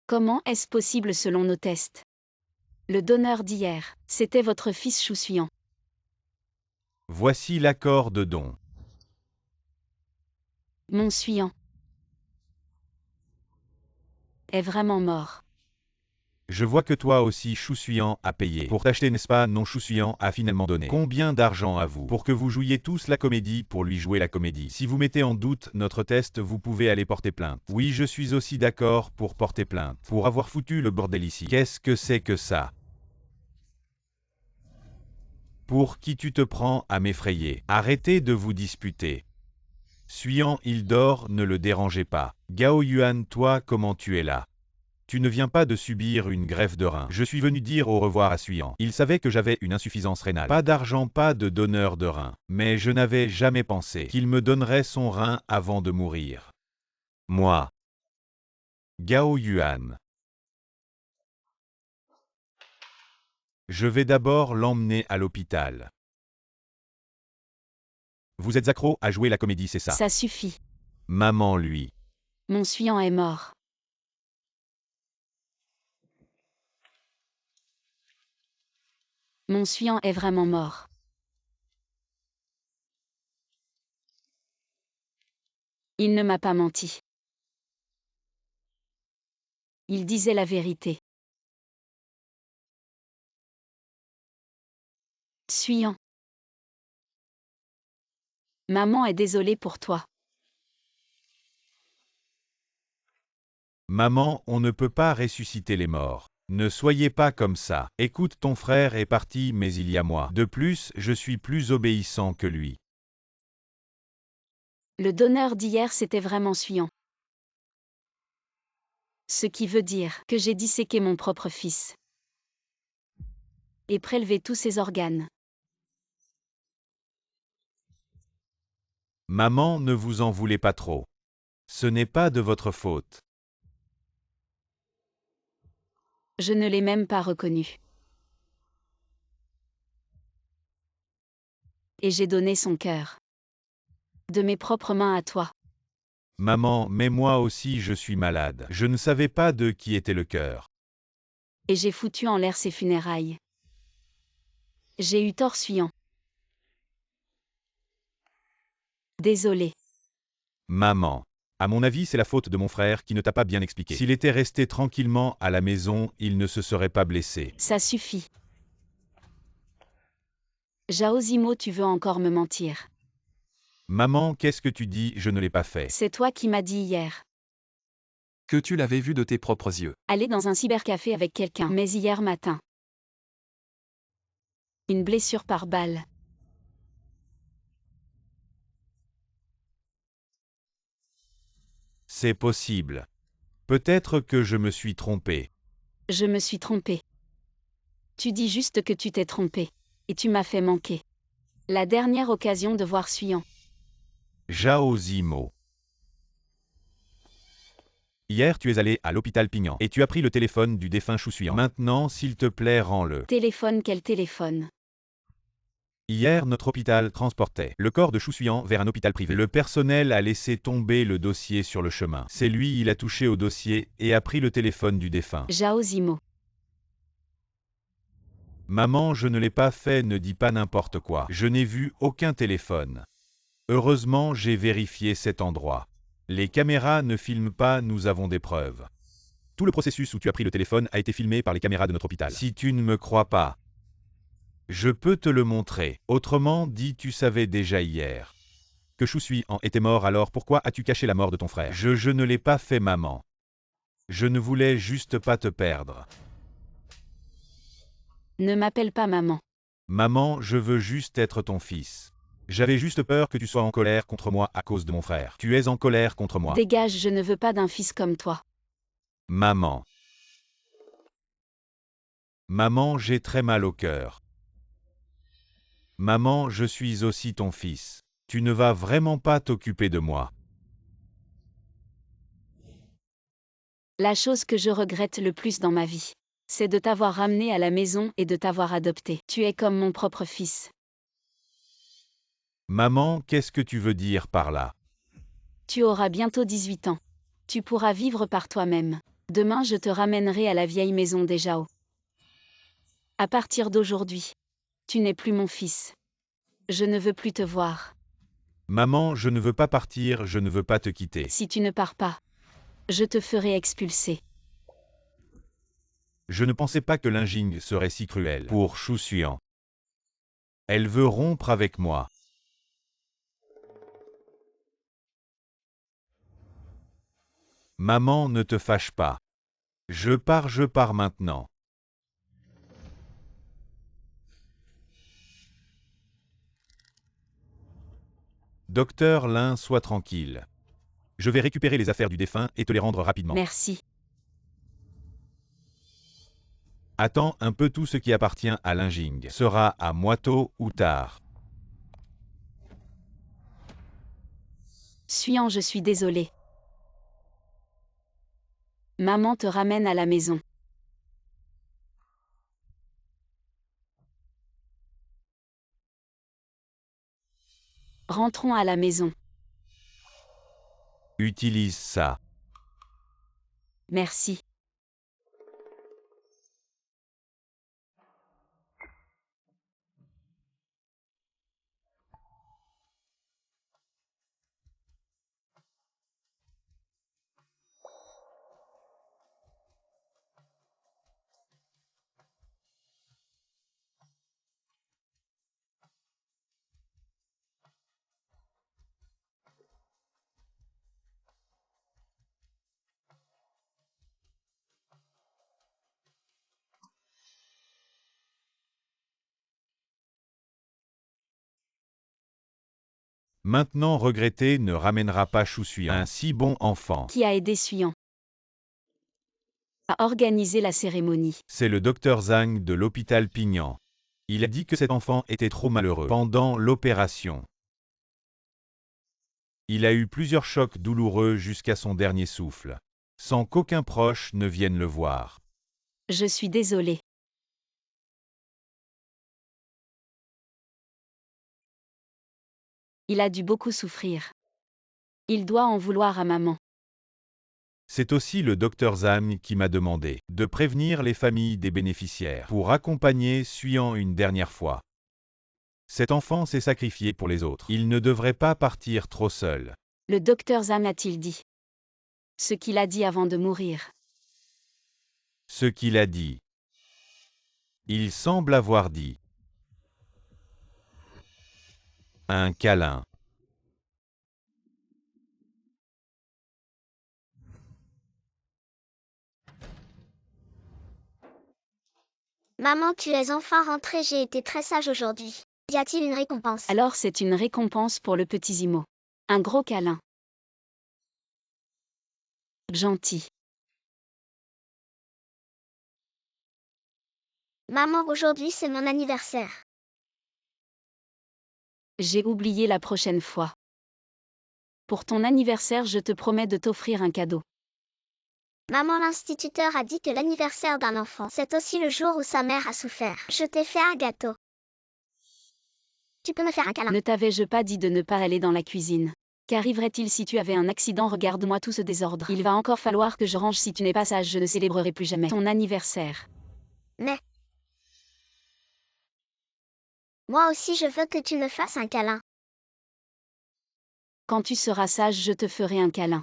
Comment est-ce possible selon nos tests? Le donneur d'hier, c'était votre fils Shu Suyan. Voici l'accord de don. Mon Suyan est vraiment mort. Je vois que toi aussi Shu Suyan a payé. Pour t'acheter, n'est-ce pas? Non, Shu Suyan a finalement donné. Combien d'argent à vous? Pour que vous jouiez tous la comédie pour lui jouer la comédie. Si vous mettez en doute notre test, vous pouvez aller porter plainte. Oui, je suis aussi d'accord pour porter plainte. Pour avoir foutu le bordel ici. Qu'est-ce que c'est que ça? Pour qui tu te prends à m'effrayer? Arrêtez de vous disputer. Suyan, il dort, ne le dérangez pas. Gao Yuan, toi, comment tu es là? Tu ne viens pas de subir une greffe de rein. Je suis venu dire au revoir à Suyan. Il savait que j'avais une insuffisance rénale. Pas d'argent, pas de donneur de rein. Mais je n'avais jamais pensé qu'il me donnerait son rein avant de mourir. Moi. Gao Yuan. Je vais d'abord l'emmener à l'hôpital. Vous êtes accro à jouer la comédie, c'est ça? Ça suffit. Maman, lui. Mon Suyan est mort. Mon Suyan est vraiment mort. Il ne m'a pas menti. Il disait la vérité. Suyan. Maman est désolée pour toi. Maman, on ne peut pas ressusciter les morts. Ne soyez pas comme ça. Écoute, ton frère est parti, mais il y a moi. De plus, je suis plus obéissant que lui. Le donneur d'hier, c'était vraiment Suyan. Ce qui veut dire que j'ai disséqué mon propre fils. Et prélevé tous ses organes. Maman, ne vous en voulez pas trop. Ce n'est pas de votre faute. Je ne l'ai même pas reconnu. Et j'ai donné son cœur. De mes propres mains à toi. Maman, mais moi aussi je suis malade. Je ne savais pas de qui était le cœur. Et j'ai foutu en l'air ses funérailles. J'ai eu tort, Suyan. Désolé. Maman. À mon avis, c'est la faute de mon frère qui ne t'a pas bien expliqué. S'il était resté tranquillement à la maison, il ne se serait pas blessé. Ça suffit. Zhao Zimo, tu veux encore me mentir. Maman, qu'est-ce que tu dis? Je ne l'ai pas fait. C'est toi qui m'as dit hier. Que tu l'avais vu de tes propres yeux. Aller dans un cybercafé avec quelqu'un, mais hier matin. Une blessure par balle. C'est possible. Peut-être que je me suis trompé. Je me suis trompé. Tu dis juste que tu t'es trompé. Et tu m'as fait manquer. La dernière occasion de voir Suyan. Zhao Zimo. Hier, tu es allé à l'hôpital Pignan et tu as pris le téléphone du défunt Chou Suyan. Maintenant, s'il te plaît, rends-le. Téléphone, quel téléphone? Hier, notre hôpital transportait le corps de Chou Suyan vers un hôpital privé. Le personnel a laissé tomber le dossier sur le chemin. C'est lui, il a touché au dossier et a pris le téléphone du défunt. Zhao Zimo. Maman, je ne l'ai pas fait, ne dis pas n'importe quoi. Je n'ai vu aucun téléphone. Heureusement, j'ai vérifié cet endroit. Les caméras ne filment pas, nous avons des preuves. Tout le processus où tu as pris le téléphone a été filmé par les caméras de notre hôpital. Si tu ne me crois pas, je peux te le montrer. Autrement dit, tu savais déjà hier que Chou Suyan était mort, alors pourquoi as-tu caché la mort de ton frère? Je ne l'ai pas fait, maman. Je ne voulais juste pas te perdre. Ne m'appelle pas maman. Maman, je veux juste être ton fils. J'avais juste peur que tu sois en colère contre moi à cause de mon frère. Tu es en colère contre moi. Dégage, je ne veux pas d'un fils comme toi. Maman. Maman, j'ai très mal au cœur. Maman, je suis aussi ton fils. Tu ne vas vraiment pas t'occuper de moi. La chose que je regrette le plus dans ma vie, c'est de t'avoir ramené à la maison et de t'avoir adopté. Tu es comme mon propre fils. Maman, qu'est-ce que tu veux dire par là? Tu auras bientôt 18 ans. Tu pourras vivre par toi-même. Demain, je te ramènerai à la vieille maison des Zhao. À partir d'aujourd'hui, tu n'es plus mon fils. Je ne veux plus te voir. Maman, je ne veux pas partir, je ne veux pas te quitter. Si tu ne pars pas, je te ferai expulser. Je ne pensais pas que Linjing serait si cruelle pour Chou Suyan. Elle veut rompre avec moi. Maman, ne te fâche pas. Je pars maintenant. Docteur Lin, sois tranquille. Je vais récupérer les affaires du défunt et te les rendre rapidement. Merci. Attends un peu, tout ce qui appartient à Linging sera à moi tôt ou tard. Suyan, je suis désolée. Maman te ramène à la maison. Rentrons à la maison. Utilise ça. Merci. Maintenant regretter ne ramènera pas Chousuyan, un si bon enfant. Qui a aidé Suyan à organiser la cérémonie? C'est le docteur Zhang de l'hôpital Pignan. Il a dit que cet enfant était trop malheureux pendant l'opération. Il a eu plusieurs chocs douloureux jusqu'à son dernier souffle, sans qu'aucun proche ne vienne le voir. Je suis désolée. Il a dû beaucoup souffrir. Il doit en vouloir à maman. C'est aussi le docteur Zhang qui m'a demandé de prévenir les familles des bénéficiaires pour accompagner Suyan une dernière fois. Cet enfant s'est sacrifié pour les autres. Il ne devrait pas partir trop seul. Le docteur Zhang a-t-il dit ce qu'il a dit avant de mourir? Ce qu'il a dit. Il semble avoir dit un câlin. Maman, tu es enfin rentrée, j'ai été très sage aujourd'hui. Y a-t-il une récompense? Alors c'est une récompense pour le petit Zimo. Un gros câlin. Gentil. Maman, aujourd'hui c'est mon anniversaire. J'ai oublié la prochaine fois. Pour ton anniversaire, je te promets de t'offrir un cadeau. Maman, l'instituteur a dit que l'anniversaire d'un enfant, c'est aussi le jour où sa mère a souffert. Je t'ai fait un gâteau. Tu peux me faire un câlin? Ne t'avais-je pas dit de ne pas aller dans la cuisine? Qu'arriverait-il si tu avais un accident? Regarde-moi tout ce désordre. Il va encore falloir que je range. Si tu n'es pas sage, je ne célébrerai plus jamais ton anniversaire. Mais moi aussi je veux que tu me fasses un câlin. Quand tu seras sage, je te ferai un câlin.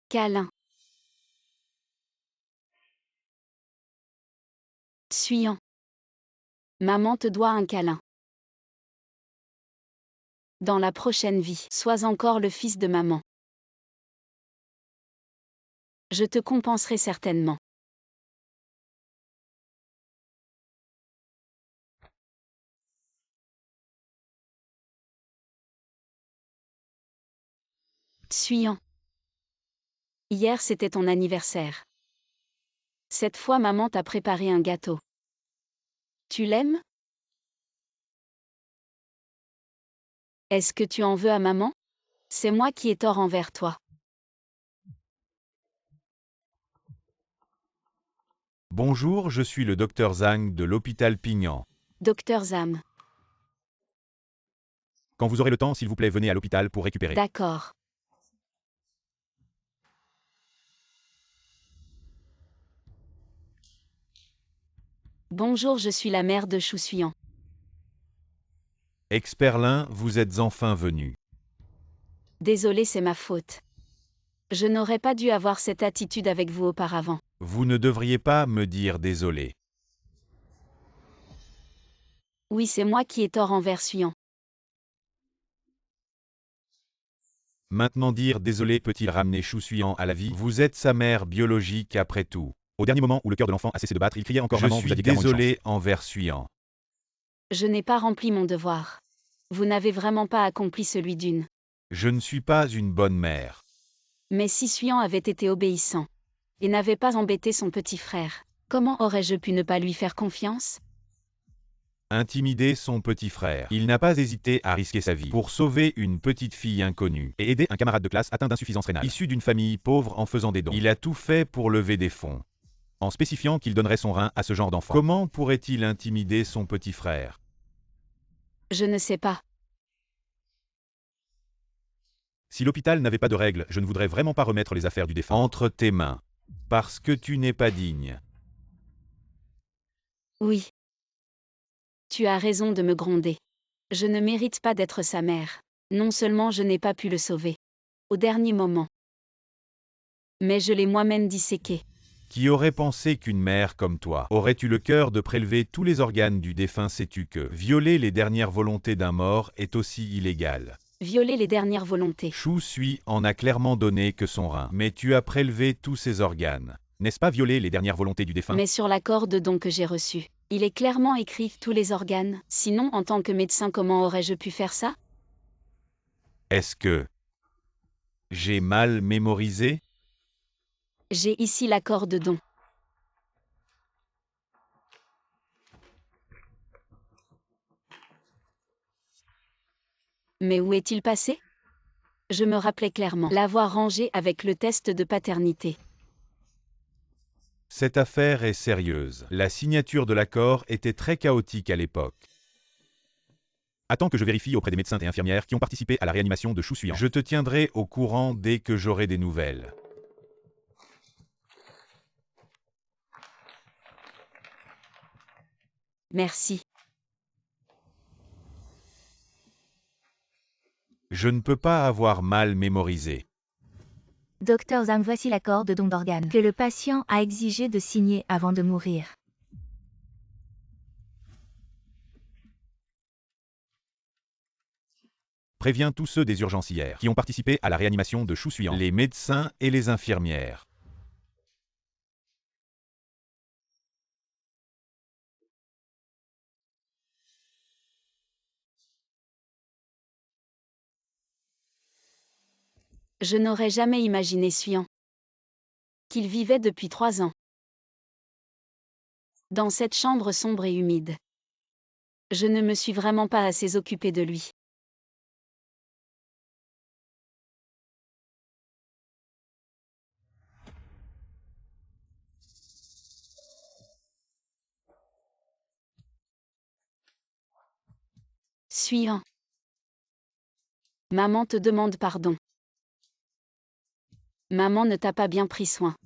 Câlin. Suyan. Maman te doit un câlin. Dans la prochaine vie, sois encore le fils de maman. Je te compenserai certainement. Suyan. Hier c'était ton anniversaire. Cette fois maman t'a préparé un gâteau. Tu l'aimes? Est-ce que tu en veux à maman? C'est moi qui ai tort envers toi. Bonjour, je suis le docteur Zhang de l'hôpital Pignan. Docteur Zam. Quand vous aurez le temps, s'il vous plaît, venez à l'hôpital pour récupérer. D'accord. Bonjour, je suis la mère de Chousuyan. Experlin, vous êtes enfin venu. Désolée, c'est ma faute. Je n'aurais pas dû avoir cette attitude avec vous auparavant. Vous ne devriez pas me dire désolé. Oui, c'est moi qui ai tort envers Suyan. Maintenant dire désolé peut-il ramener Chousuyan à la vie? Vous êtes sa mère biologique après tout. Au dernier moment où le cœur de l'enfant a cessé de battre, il criait encore maman, Je vous suis aviez clairement une chance. désolé envers Suyan. Je n'ai pas rempli mon devoir. Vous n'avez vraiment pas accompli celui d'une. Je ne suis pas une bonne mère. Mais si Suyan avait été obéissant et n'avait pas embêté son petit frère, comment aurais-je pu ne pas lui faire confiance? Intimider son petit frère. Il n'a pas hésité à risquer sa vie pour sauver une petite fille inconnue et aider un camarade de classe atteint d'insuffisance rénale, issu d'une famille pauvre en faisant des dons. Il a tout fait pour lever des fonds, en spécifiant qu'il donnerait son rein à ce genre d'enfant. Comment pourrait-il intimider son petit frère? Je ne sais pas. Si l'hôpital n'avait pas de règles, je ne voudrais vraiment pas remettre les affaires du défunt entre tes mains, parce que tu n'es pas digne. Oui. Tu as raison de me gronder. Je ne mérite pas d'être sa mère. Non seulement je n'ai pas pu le sauver au dernier moment, mais je l'ai moi-même disséqué. Qui aurait pensé qu'une mère comme toi aurait eu le cœur de prélever tous les organes du défunt? Sais-tu que violer les dernières volontés d'un mort est aussi illégal? Violer les dernières volontés. Shu Sui en a clairement donné que son rein, mais tu as prélevé tous ses organes. N'est-ce pas violer les dernières volontés du défunt? Mais sur l'accord de don que j'ai reçu, il est clairement écrit tous les organes. Sinon, en tant que médecin, comment aurais-je pu faire ça? Est-ce que j'ai mal mémorisé? J'ai ici l'accord de don. Mais où est-il passé? Je me rappelais clairement l'avoir rangé avec le test de paternité. Cette affaire est sérieuse. La signature de l'accord était très chaotique à l'époque. Attends que je vérifie auprès des médecins et infirmières qui ont participé à la réanimation de Shu Suyan. Je te tiendrai au courant dès que j'aurai des nouvelles. Merci. Je ne peux pas avoir mal mémorisé. Docteur Zhang, voici l'accord de don d'organes que le patient a exigé de signer avant de mourir. Préviens tous ceux des urgencières qui ont participé à la réanimation de Shu Suyan, les médecins et les infirmières. Je n'aurais jamais imaginé Suyan qu'il vivait depuis 3 ans dans cette chambre sombre et humide. Je ne me suis vraiment pas assez occupée de lui. Suyan. Maman te demande pardon. Maman ne t'a pas bien pris soin.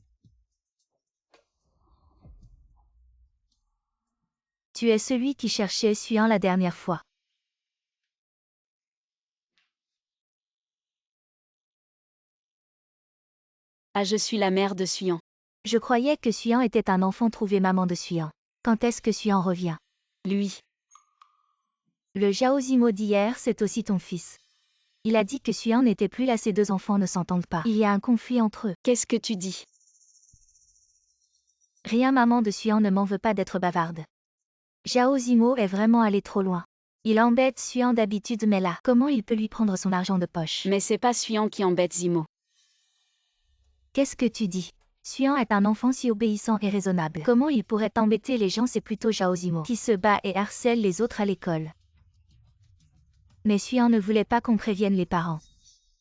Tu es celui qui cherchait Suyan la dernière fois. Ah, je suis la mère de Suyan. Je croyais que Suyan était un enfant trouvé maman de Suyan. Quand est-ce que Suyan revient? Lui. Le Zhao Zimo d'hier, c'est aussi ton fils. Il a dit que Suyan n'était plus là, ces deux enfants ne s'entendent pas. Il y a un conflit entre eux. Qu'est-ce que tu dis? Rien, maman de Suyan ne m'en veut pas d'être bavarde. Zhao Zimo est vraiment allé trop loin. Il embête Suyan d'habitude, mais là, comment il peut lui prendre son argent de poche? Mais c'est pas Suyan qui embête Zimo. Qu'est-ce que tu dis? Suyan est un enfant si obéissant et raisonnable. Comment il pourrait embêter les gens? C'est plutôt Zhao Zimo qui se bat et harcèle les autres à l'école. Mais Suyan ne voulait pas qu'on prévienne les parents.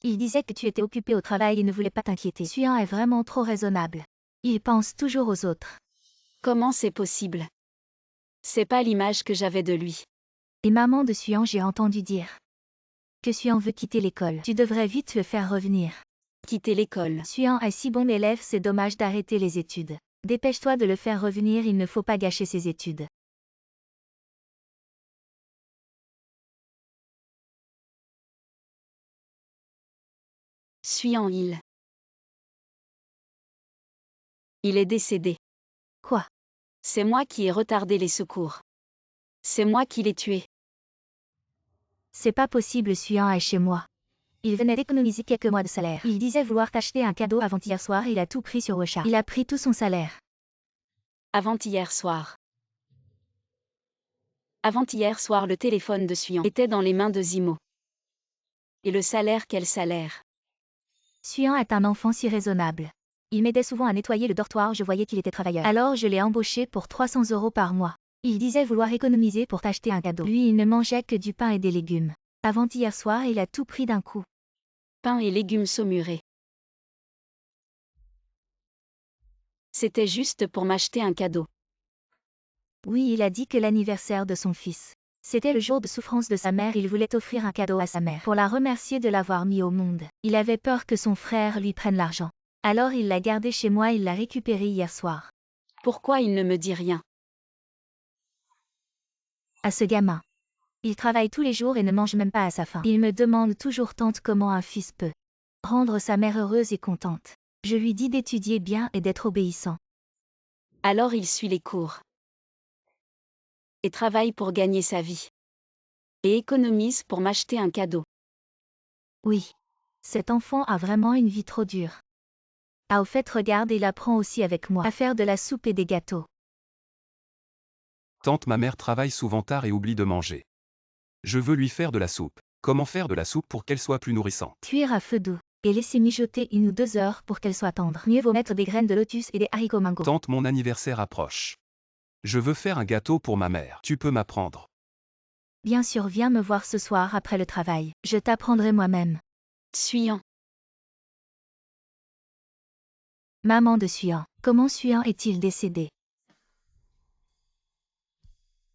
Il disait que tu étais occupé au travail et ne voulait pas t'inquiéter. Suyan est vraiment trop raisonnable. Il pense toujours aux autres. Comment c'est possible? C'est pas l'image que j'avais de lui. Et maman de Suyan, j'ai entendu dire que Suyan veut quitter l'école. Tu devrais vite le faire revenir. Quitter l'école. Suyan est si bon élève, c'est dommage d'arrêter les études. Dépêche-toi de le faire revenir, il ne faut pas gâcher ses études. Suyan, il est décédé. Quoi? C'est moi qui ai retardé les secours. C'est moi qui l'ai tué. C'est pas possible, Suyan est chez moi. Il venait d'économiser quelques mois de salaire. Il disait vouloir t'acheter un cadeau avant-hier soir, il a tout pris sur WeChat. Il a pris tout son salaire. Avant-hier soir. Avant-hier soir, le téléphone de Suyan était dans les mains de Zimo. Et le salaire, quel salaire? Suyan est un enfant si raisonnable. Il m'aidait souvent à nettoyer le dortoir, je voyais qu'il était travailleur. Alors je l'ai embauché pour 300 € par mois. Il disait vouloir économiser pour t'acheter un cadeau. Lui, il ne mangeait que du pain et des légumes. Avant-hier soir, il a tout pris d'un coup. Pain et légumes saumurés. C'était juste pour m'acheter un cadeau. Oui, il a dit que l'anniversaire de son fils. C'était le jour de souffrance de sa mère, il voulait offrir un cadeau à sa mère pour la remercier de l'avoir mis au monde. Il avait peur que son frère lui prenne l'argent. Alors il l'a gardé chez moi, il l'a récupéré hier soir. Pourquoi il ne me dit rien? À ce gamin. Il travaille tous les jours et ne mange même pas à sa faim. Il me demande toujours tante comment un fils peut rendre sa mère heureuse et contente. Je lui dis d'étudier bien et d'être obéissant. Alors il suit les cours. Et travaille pour gagner sa vie. Et économise pour m'acheter un cadeau. Oui. Cet enfant a vraiment une vie trop dure. Ah au fait regarde, il apprend aussi avec moi à faire de la soupe et des gâteaux. Tante, ma mère travaille souvent tard et oublie de manger. Je veux lui faire de la soupe. Comment faire de la soupe pour qu'elle soit plus nourrissante? Cuire à feu doux. Et laisser mijoter 1 ou 2 heures pour qu'elle soit tendre. Mieux vaut mettre des graines de lotus et des haricots mango. Tante, mon anniversaire approche. Je veux faire un gâteau pour ma mère. Tu peux m'apprendre? Bien sûr, viens me voir ce soir après le travail. Je t'apprendrai moi-même. Suyan. Maman de Suyan. Comment Suyan est-il décédé?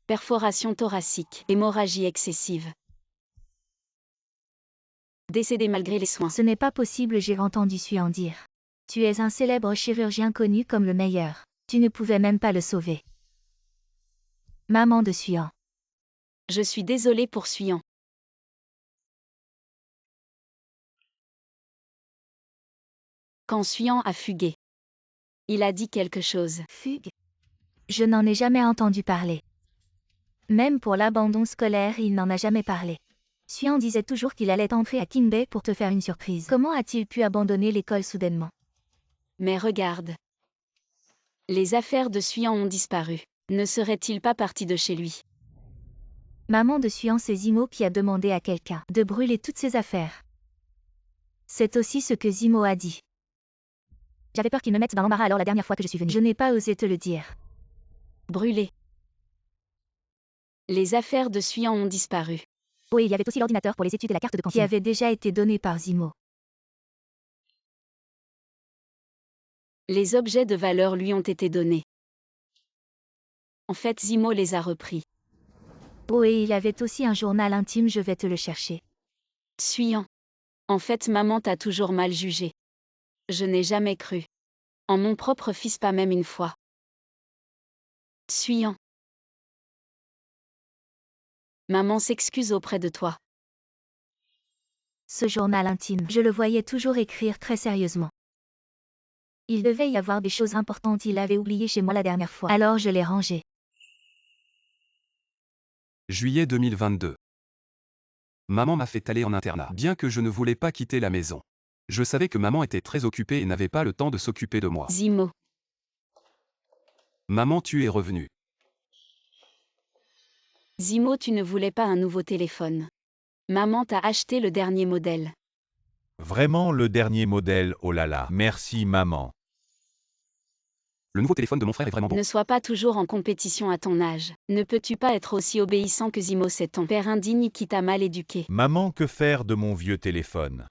Perforation thoracique. Hémorragie excessive. Décédé malgré les soins. Ce n'est pas possible, j'ai entendu Suyan dire. Tu es un célèbre chirurgien connu comme le meilleur. Tu ne pouvais même pas le sauver. Maman de Suyan. Je suis désolée pour Suyan. Quand Suyan a fugué. Il a dit quelque chose. Fugue. Je n'en ai jamais entendu parler. Même pour l'abandon scolaire, il n'en a jamais parlé. Suyan disait toujours qu'il allait entrer à Kinbei pour te faire une surprise. Comment a-t-il pu abandonner l'école soudainement? Mais regarde. Les affaires de Suyan ont disparu. Ne serait-il pas parti de chez lui? Maman de Suyan, c'est Zimo qui a demandé à quelqu'un de brûler toutes ses affaires. C'est aussi ce que Zimo a dit. J'avais peur qu'il me mette dans l'embarras alors la dernière fois que je suis venue. Je n'ai pas osé te le dire. Brûlé. Les affaires de Suyan ont disparu. Oh, et il y avait aussi l'ordinateur pour les études et la carte de cantine qui avait déjà été donnée par Zimo. Les objets de valeur lui ont été donnés. En fait, Zimo les a repris. Oh, et il avait aussi un journal intime, je vais te le chercher. Suyan. En fait, maman t'a toujours mal jugé. Je n'ai jamais cru. En mon propre fils, pas même une fois. Suyan. Maman s'excuse auprès de toi. Ce journal intime, je le voyais toujours écrire très sérieusement. Il devait y avoir des choses importantes, il l'avait oublié chez moi la dernière fois. Alors je l'ai rangé. Juillet 2022. Maman m'a fait aller en internat, bien que je ne voulais pas quitter la maison. Je savais que maman était très occupée et n'avait pas le temps de s'occuper de moi. Zimo. Maman, tu es revenue. Zimo, tu ne voulais pas un nouveau téléphone. Maman t'a acheté le dernier modèle. Vraiment le dernier modèle, oh là là. Merci maman. Le nouveau téléphone de mon frère est vraiment bon. Ne sois pas toujours en compétition à ton âge. Ne peux-tu pas être aussi obéissant que Zimo? C'est ton père indigne qui t'a mal éduqué. Maman, que faire de mon vieux téléphone?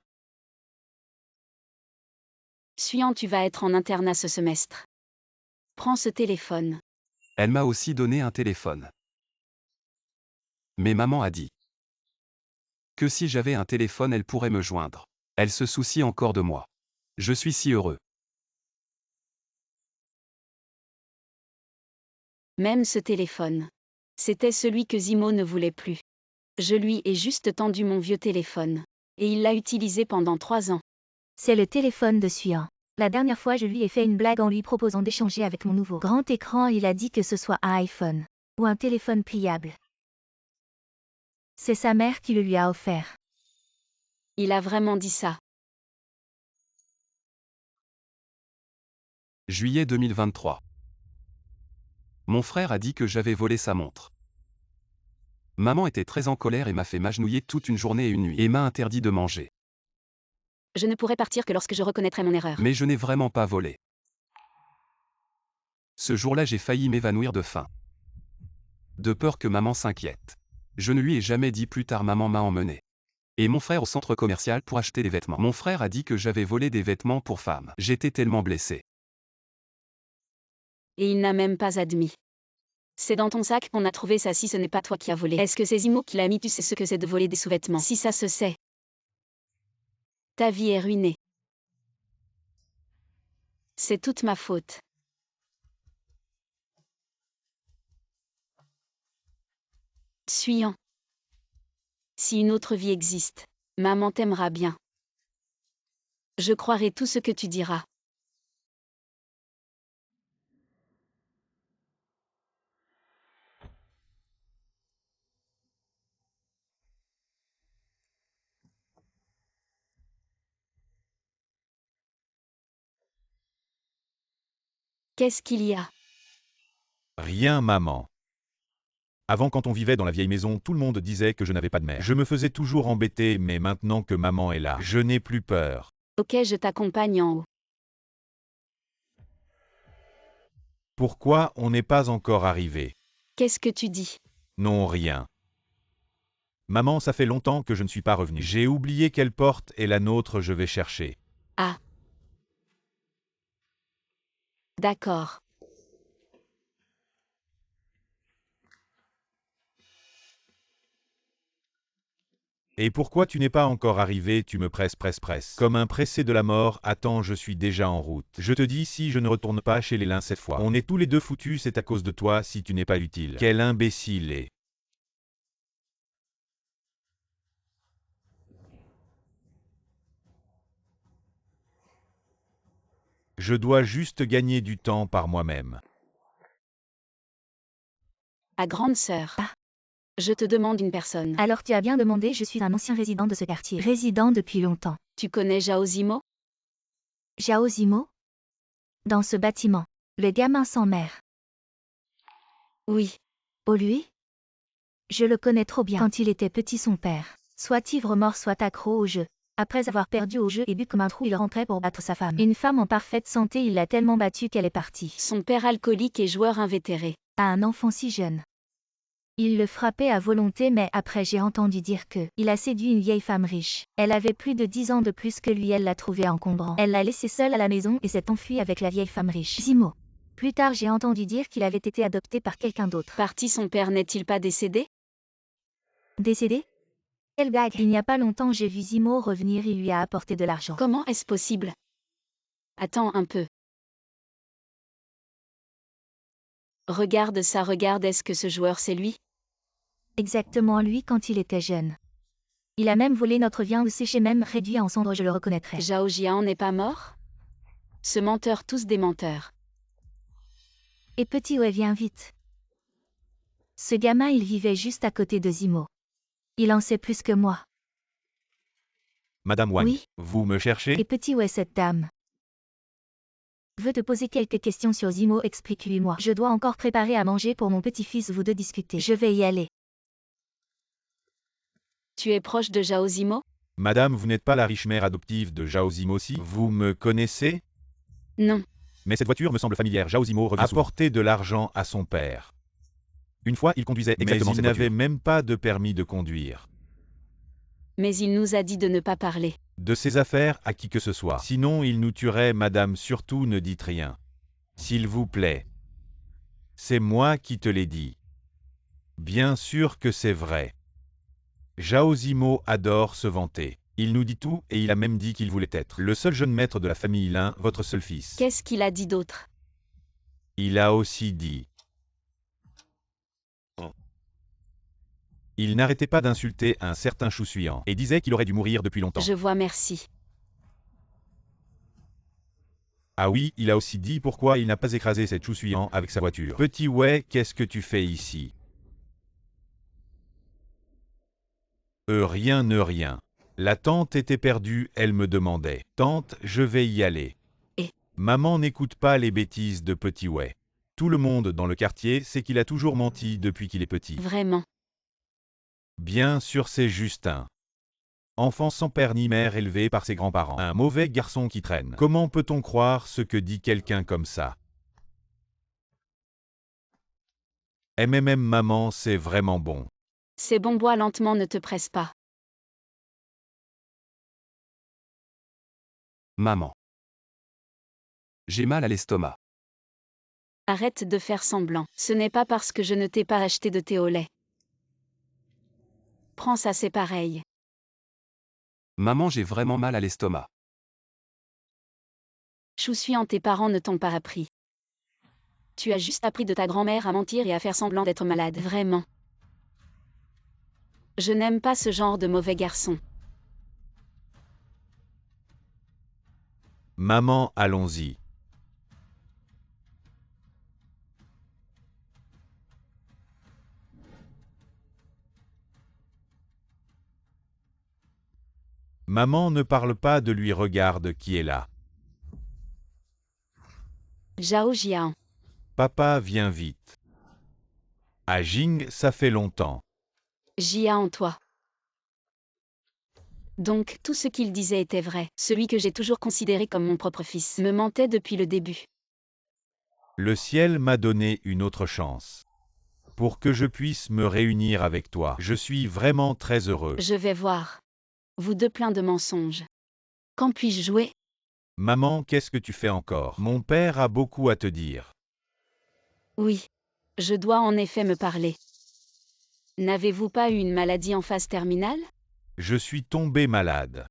Suyan, tu vas être en internat ce semestre. Prends ce téléphone. Elle m'a aussi donné un téléphone. Mais maman a dit que si j'avais un téléphone, elle pourrait me joindre. Elle se soucie encore de moi. Je suis si heureux. Même ce téléphone. C'était celui que Zimo ne voulait plus. Je lui ai juste tendu mon vieux téléphone. Et il l'a utilisé pendant 3 ans. C'est le téléphone de Suyan. La dernière fois, je lui ai fait une blague en lui proposant d'échanger avec mon nouveau grand écran. Il a dit que ce soit un iPhone ou un téléphone pliable. C'est sa mère qui le lui a offert. Il a vraiment dit ça. Juillet 2023. Mon frère a dit que j'avais volé sa montre. Maman était très en colère et m'a fait m'agenouiller toute une journée et une nuit et m'a interdit de manger. Je ne pourrai partir que lorsque je reconnaîtrai mon erreur. Mais je n'ai vraiment pas volé. Ce jour-là, j'ai failli m'évanouir de faim. De peur que maman s'inquiète. Je ne lui ai jamais dit. Plus tard, maman m'a emmené. Et mon frère au centre commercial pour acheter des vêtements. Mon frère a dit que j'avais volé des vêtements pour femmes. J'étais tellement blessé. Et il n'a même pas admis. C'est dans ton sac qu'on a trouvé ça. Si ce n'est pas toi qui as volé. Est-ce que c'est Zimo qui l'a mis? Tu sais ce que c'est de voler des sous-vêtements? Si ça se sait, ta vie est ruinée. C'est toute ma faute. Suivant. Si une autre vie existe, maman t'aimera bien. Je croirai tout ce que tu diras. Qu'est-ce qu'il y a? Rien, maman. Avant, quand on vivait dans la vieille maison, tout le monde disait que je n'avais pas de mère. Je me faisais toujours embêter, mais maintenant que maman est là, je n'ai plus peur. Ok, je t'accompagne en haut. Pourquoi on n'est pas encore arrivé? Qu'est-ce que tu dis? Non, rien. Maman, ça fait longtemps que je ne suis pas revenu. J'ai oublié quelle porte est la nôtre, je vais chercher. Ah. D'accord. Et pourquoi tu n'es pas encore arrivé? Tu me presses. Comme un pressé de la mort. Attends, je suis déjà en route. Je te dis, si je ne retourne pas chez les lins cette fois, on est tous les deux foutus, c'est à cause de toi si tu n'es pas utile. Quel imbécile est. Je dois juste gagner du temps par moi-même. À grande sœur. Je te demande une personne. Alors tu as bien demandé, je suis un ancien résident de ce quartier. Résident depuis longtemps. Tu connais Jao Zimo? Jao Zimo? Dans ce bâtiment. Le gamin sans mère. Oui. Oh lui? Je le connais trop bien. Quand il était petit, son père, soit ivre mort, soit accro au jeu. Après avoir perdu au jeu et bu comme un trou, il rentrait pour battre sa femme. Une femme en parfaite santé, il l'a tellement battue qu'elle est partie. Son père alcoolique et joueur invétéré. À un enfant si jeune. Il le frappait à volonté, mais après j'ai entendu dire que il a séduit une vieille femme riche. Elle avait plus de 10 ans de plus que lui, elle l'a trouvé encombrant. Elle l'a laissé seul à la maison et s'est enfuie avec la vieille femme riche. Zimo. Plus tard j'ai entendu dire qu'il avait été adopté par quelqu'un d'autre. Parti, son père n'est-il pas décédé? Décédé? Quelle blague! Il n'y a pas longtemps j'ai vu Zimo revenir, il lui a apporté de l'argent. Comment est-ce possible? Attends un peu. Regarde ça, regarde, est-ce que ce joueur c'est lui? Exactement lui quand il était jeune. Il a même volé notre viande séchée, même réduit en cendres, je le reconnaîtrais. Jao Jian n'est pas mort? Ce menteur, tous des menteurs. Et petit, ouais, viens vite. Ce gamin, il vivait juste à côté de Zimo. Il en sait plus que moi. Madame Wang, Oui. vous me cherchez? Et petit, ouais, cette dame veut te poser quelques questions sur Zimo, explique-lui-moi. Je dois encore préparer à manger pour mon petit-fils, vous deux discuter. Je vais y aller. Tu es proche de Jao Zimo? Madame, vous n'êtes pas la riche mère adoptive de Jao Zimo si? Vous me connaissez? Non. Mais cette voiture me semble familière. Jao Zimo revient apporter de l'argent à son père. Une fois, il conduisait exactement cette voiture. Mais il n'avait même pas de permis de conduire. Mais il nous a dit de ne pas parler de ses affaires à qui que ce soit. Sinon, il nous tuerait, madame, surtout ne dites rien. S'il vous plaît. C'est moi qui te l'ai dit. Bien sûr que c'est vrai. Jao Zimo adore se vanter. Il nous dit tout et il a même dit qu'il voulait être le seul jeune maître de la famille Lin, votre seul fils. Qu'est-ce qu'il a dit d'autre? Il a aussi dit. Il n'arrêtait pas d'insulter un certain Chousuyan et disait qu'il aurait dû mourir depuis longtemps. Je vois, merci. Ah oui, il a aussi dit pourquoi il n'a pas écrasé cette Chousuyan avec sa voiture. Petit ouais, qu'est-ce que tu fais ici? Rien ne rien. La tante était perdue, elle me demandait. Tante, je vais y aller. Et maman n'écoute pas les bêtises de Petit ouais. Tout le monde dans le quartier sait qu'il a toujours menti depuis qu'il est petit. Vraiment? Bien sûr, c'est Justin. Enfant sans père ni mère élevé par ses grands-parents. Un mauvais garçon qui traîne. Comment peut-on croire ce que dit quelqu'un comme ça? Maman, c'est vraiment bon. C'est bon, bois lentement, ne te presse pas. Maman. J'ai mal à l'estomac. Arrête de faire semblant. Ce n'est pas parce que je ne t'ai pas acheté de thé au lait. Prends ça, c'est pareil. Maman, j'ai vraiment mal à l'estomac. Choussuyant, tes parents ne t'ont pas appris. Tu as juste appris de ta grand-mère à mentir et à faire semblant d'être malade. Vraiment. Je n'aime pas ce genre de mauvais garçon. Maman, allons-y. Maman, ne parle pas de lui, regarde qui est là. Zhao Jian. Papa, viens vite. Ah Jing, ça fait longtemps. Jian, toi. Donc, tout ce qu'il disait était vrai. Celui que j'ai toujours considéré comme mon propre fils me mentait depuis le début. Le ciel m'a donné une autre chance. Pour que je puisse me réunir avec toi. Je suis vraiment très heureux. Je vais voir. Vous deux pleins de mensonges. Quand puis-je jouer? Maman, qu'est-ce que tu fais encore? Mon père a beaucoup à te dire. Oui. Je dois en effet me parler. N'avez-vous pas eu une maladie en phase terminale? Je suis tombé malade.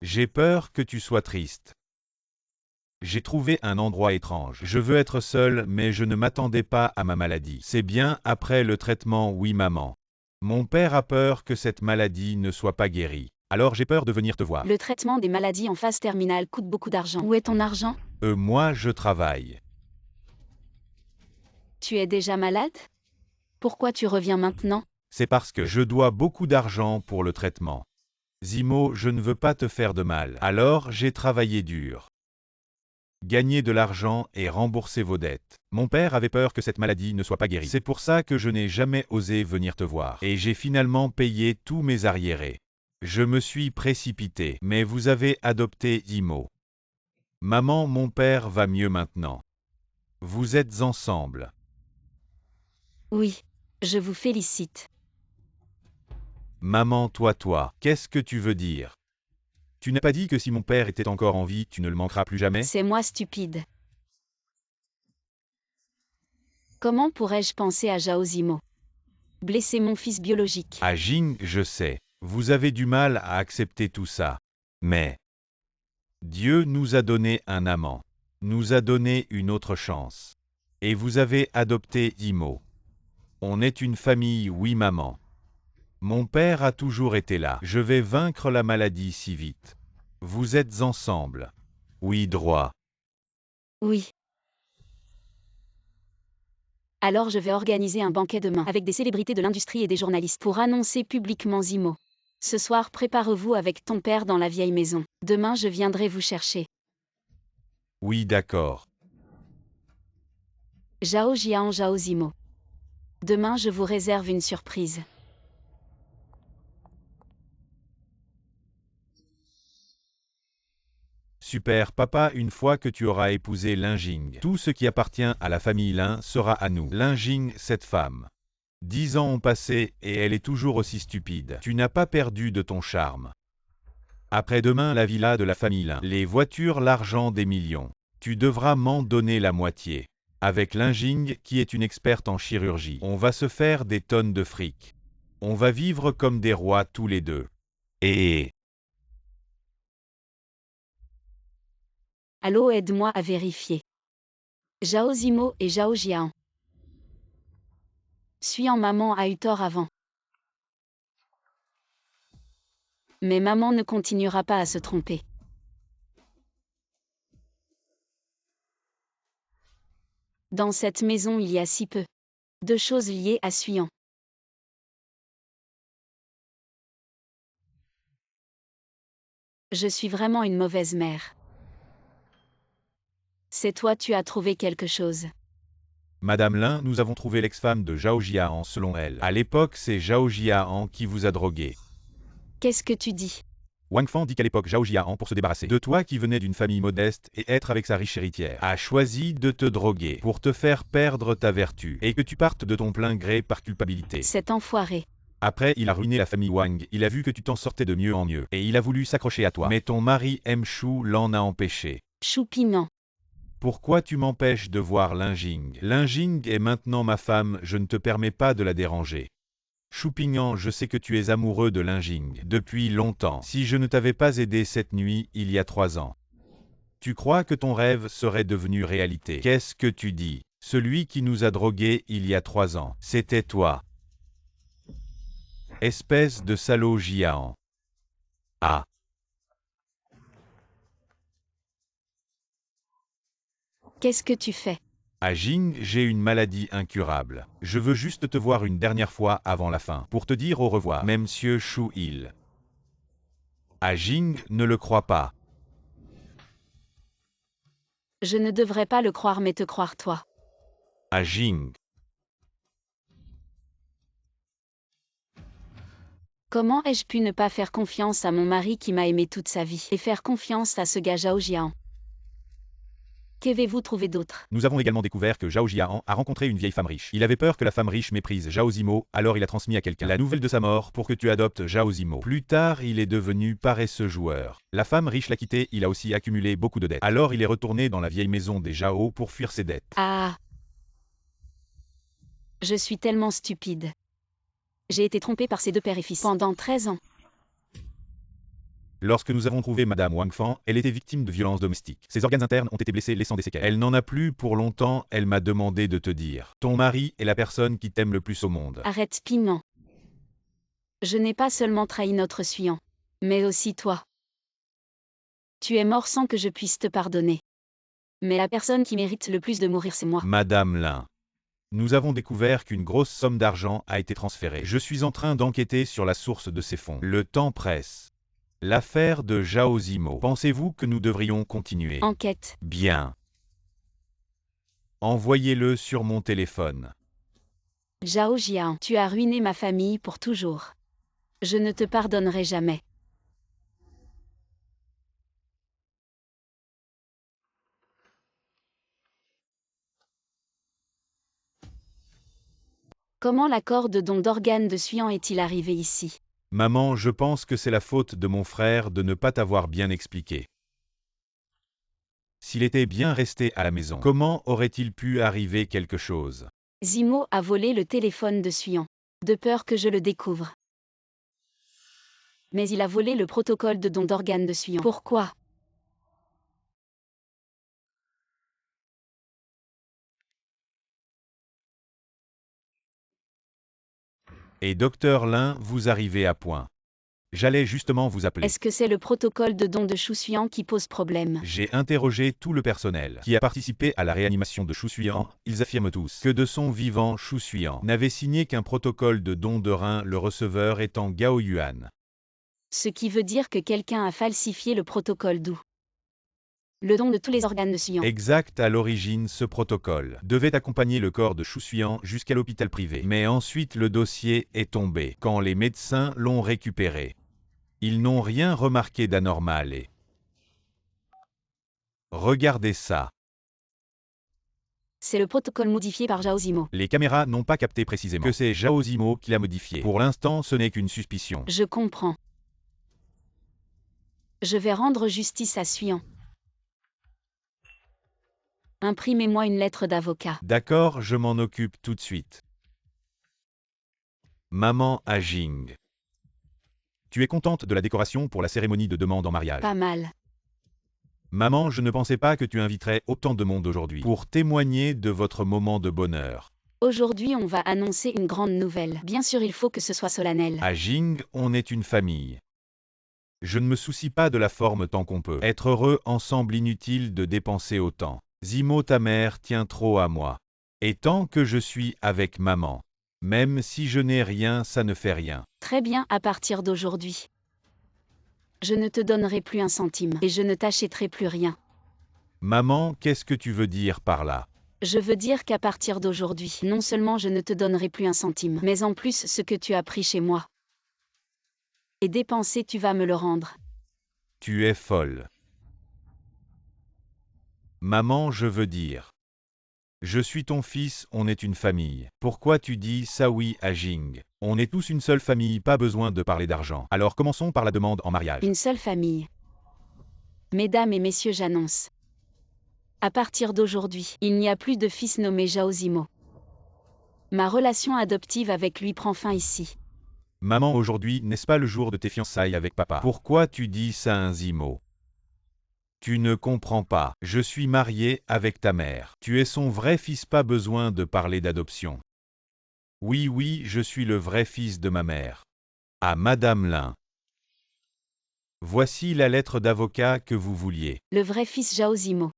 J'ai peur que tu sois triste. J'ai trouvé un endroit étrange. Je veux être seul, mais je ne m'attendais pas à ma maladie. C'est bien après le traitement, oui maman. Mon père a peur que cette maladie ne soit pas guérie. Alors j'ai peur de venir te voir. Le traitement des maladies en phase terminale coûte beaucoup d'argent. Où est ton argent? Moi je travaille. Tu es déjà malade? Pourquoi tu reviens maintenant? C'est parce que je dois beaucoup d'argent pour le traitement. Zimo, je ne veux pas te faire de mal. Alors j'ai travaillé dur. Gagner de l'argent et rembourser vos dettes. Mon père avait peur que cette maladie ne soit pas guérie. C'est pour ça que je n'ai jamais osé venir te voir. Et j'ai finalement payé tous mes arriérés. Je me suis précipité, mais vous avez adopté Zimo. Maman, mon père va mieux maintenant. Vous êtes ensemble. Oui. Je vous félicite. Maman, toi, qu'est-ce que tu veux dire? Tu n'as pas dit que si mon père était encore en vie, tu ne le manqueras plus jamais? C'est moi stupide. Comment pourrais-je penser à Zhao Zimo? Blesser mon fils biologique. Ah Jing, je sais. Vous avez du mal à accepter tout ça. Mais Dieu nous a donné un amant. Nous a donné une autre chance. Et vous avez adopté Imo. On est une famille, oui maman. Mon père a toujours été là. Je vais vaincre la maladie si vite. Vous êtes ensemble. Oui, droit. Oui. Alors je vais organiser un banquet demain avec des célébrités de l'industrie et des journalistes pour annoncer publiquement Zimo. Ce soir, prépare-vous avec ton père dans la vieille maison. Demain, je viendrai vous chercher. Oui, d'accord. Zhao Jian, Zhao Zimo. Demain, je vous réserve une surprise. Super papa, une fois que tu auras épousé Lin Jing, tout ce qui appartient à la famille Lin sera à nous. Lin Jing, cette femme. 10 ans ont passé et elle est toujours aussi stupide. Tu n'as pas perdu de ton charme. Après-demain, la villa de la famille Lin. Les voitures, l'argent, des millions. Tu devras m'en donner la moitié. Avec Lin Jing, qui est une experte en chirurgie, on va se faire des tonnes de fric. On va vivre comme des rois tous les deux. Et... Allô, aide-moi à vérifier. Zhao Zimo et Zhao Jian. Suis-en, maman a eu tort avant. Mais maman ne continuera pas à se tromper. Dans cette maison, il y a si peu de choses liées à Suyan. Je suis vraiment une mauvaise mère. C'est toi, tu as trouvé quelque chose. Madame Lin, nous avons trouvé l'ex-femme de Zhao Jian selon elle. À l'époque, c'est Zhao Jian qui vous a drogué. Qu'est-ce que tu dis? Wang Fan dit qu'à l'époque Zhao Jian, pour se débarrasser de toi qui venais d'une famille modeste et être avec sa riche héritière, a choisi de te droguer pour te faire perdre ta vertu et que tu partes de ton plein gré par culpabilité. Cet enfoiré. Après, il a ruiné la famille Wang, il a vu que tu t'en sortais de mieux en mieux et il a voulu s'accrocher à toi. Mais ton mari M. Shu l'en a empêché. Chou piment. Pourquoi tu m'empêches de voir Linjing? Linjing est maintenant ma femme, je ne te permets pas de la déranger. Chou Pignan, je sais que tu es amoureux de Linjing depuis longtemps. Si je ne t'avais pas aidé cette nuit, il y a 3 ans. Tu crois que ton rêve serait devenu réalité? Qu'est-ce que tu dis? Celui qui nous a drogués il y a 3 ans, c'était toi. Espèce de salaud Jian. Ah. Qu'est-ce que tu fais? À Jing, j'ai une maladie incurable. Je veux juste te voir une dernière fois avant la fin, pour te dire au revoir, Monsieur Shu Il. À Jing, ne le crois pas. Je ne devrais pas le croire mais te croire toi. À Jing. Comment ai-je pu ne pas faire confiance à mon mari qui m'a aimé toute sa vie et faire confiance à ce gars Zhao Jian? Qu'avez-vous trouvé d'autre? Nous avons également découvert que Zhao Jian a rencontré une vieille femme riche. Il avait peur que la femme riche méprise Zhao Zimo, alors il a transmis à quelqu'un la nouvelle de sa mort pour que tu adoptes Zhao Zimo. Plus tard, il est devenu paresseux joueur. La femme riche l'a quitté, il a aussi accumulé beaucoup de dettes. Alors il est retourné dans la vieille maison des Zhao pour fuir ses dettes. Ah. Je suis tellement stupide. J'ai été trompée par ces deux pères et fils pendant 13 ans. Lorsque nous avons trouvé Madame Wang Fan, elle était victime de violences domestiques. Ses organes internes ont été blessés, laissant des séquelles. Elle n'en a plus pour longtemps, elle m'a demandé de te dire. Ton mari est la personne qui t'aime le plus au monde. Arrête piment. Je n'ai pas seulement trahi notre Suyan, mais aussi toi. Tu es mort sans que je puisse te pardonner. Mais la personne qui mérite le plus de mourir, c'est moi. Madame Lin. Nous avons découvert qu'une grosse somme d'argent a été transférée. Je suis en train d'enquêter sur la source de ces fonds. Le temps presse. L'affaire de Zhao Zimo. Pensez-vous que nous devrions continuer? Enquête. Bien. Envoyez-le sur mon téléphone. Zhao Jian, tu as ruiné ma famille pour toujours. Je ne te pardonnerai jamais. Comment l'accord de don d'organes de Suyan est-il arrivé ici? Maman, je pense que c'est la faute de mon frère de ne pas t'avoir bien expliqué. S'il était bien resté à la maison, comment aurait-il pu arriver quelque chose? Zimo a volé le téléphone de Suyan, de peur que je le découvre. Mais il a volé le protocole de don d'organes de Suyan. Pourquoi? Et docteur Lin, vous arrivez à point. J'allais justement vous appeler. Est-ce que c'est le protocole de don de Shu Suyan qui pose problème? J'ai interrogé tout le personnel qui a participé à la réanimation de Shu Suyan. Ils affirment tous que de son vivant, Shu Suyan n'avait signé qu'un protocole de don de rein, le receveur étant Gao Yuan. Ce qui veut dire que quelqu'un a falsifié le protocole d'où? Le don de tous les organes de Suyan. Exact, à l'origine, ce protocole devait accompagner le corps de Shu Suyan jusqu'à l'hôpital privé. Mais ensuite, le dossier est tombé quand les médecins l'ont récupéré. Ils n'ont rien remarqué d'anormal et... Regardez ça. C'est le protocole modifié par Zhao Zimo. Les caméras n'ont pas capté précisément que c'est Zhao Zimo qui l'a modifié. Pour l'instant, ce n'est qu'une suspicion. Je comprends. Je vais rendre justice à Suyan. Imprimez-moi une lettre d'avocat. D'accord, je m'en occupe tout de suite. Maman à Jing. Tu es contente de la décoration pour la cérémonie de demande en mariage? Pas mal. Maman, je ne pensais pas que tu inviterais autant de monde aujourd'hui pour témoigner de votre moment de bonheur. Aujourd'hui, on va annoncer une grande nouvelle. Bien sûr, il faut que ce soit solennel. À Jing, on est une famille. Je ne me soucie pas de la forme tant qu'on peut. Être heureux ensemble, inutile de dépenser autant. Zimo, ta mère tient trop à moi. Et tant que je suis avec maman, même si je n'ai rien, ça ne fait rien. Très bien, à partir d'aujourd'hui. Je ne te donnerai plus un centime et je ne t'achèterai plus rien. Maman, qu'est-ce que tu veux dire par là? Je veux dire qu'à partir d'aujourd'hui, non seulement je ne te donnerai plus un centime, mais en plus ce que tu as pris chez moi. Et dépensé, tu vas me le rendre. Tu es folle. Maman, je veux dire. Je suis ton fils, on est une famille. Pourquoi tu dis ça oui à Jing? On est tous une seule famille, pas besoin de parler d'argent. Alors commençons par la demande en mariage. Une seule famille. Mesdames et messieurs, j'annonce. À partir d'aujourd'hui, il n'y a plus de fils nommé Zhao Zimo. Ma relation adoptive avec lui prend fin ici. Maman, aujourd'hui, n'est-ce pas le jour de tes fiançailles avec papa? Pourquoi tu dis ça un Zimo? Tu ne comprends pas. Je suis marié avec ta mère. Tu es son vrai fils, pas besoin de parler d'adoption. Oui, oui, je suis le vrai fils de ma mère. À Madame Lin. Voici la lettre d'avocat que vous vouliez. Le vrai fils Zhao Zimo.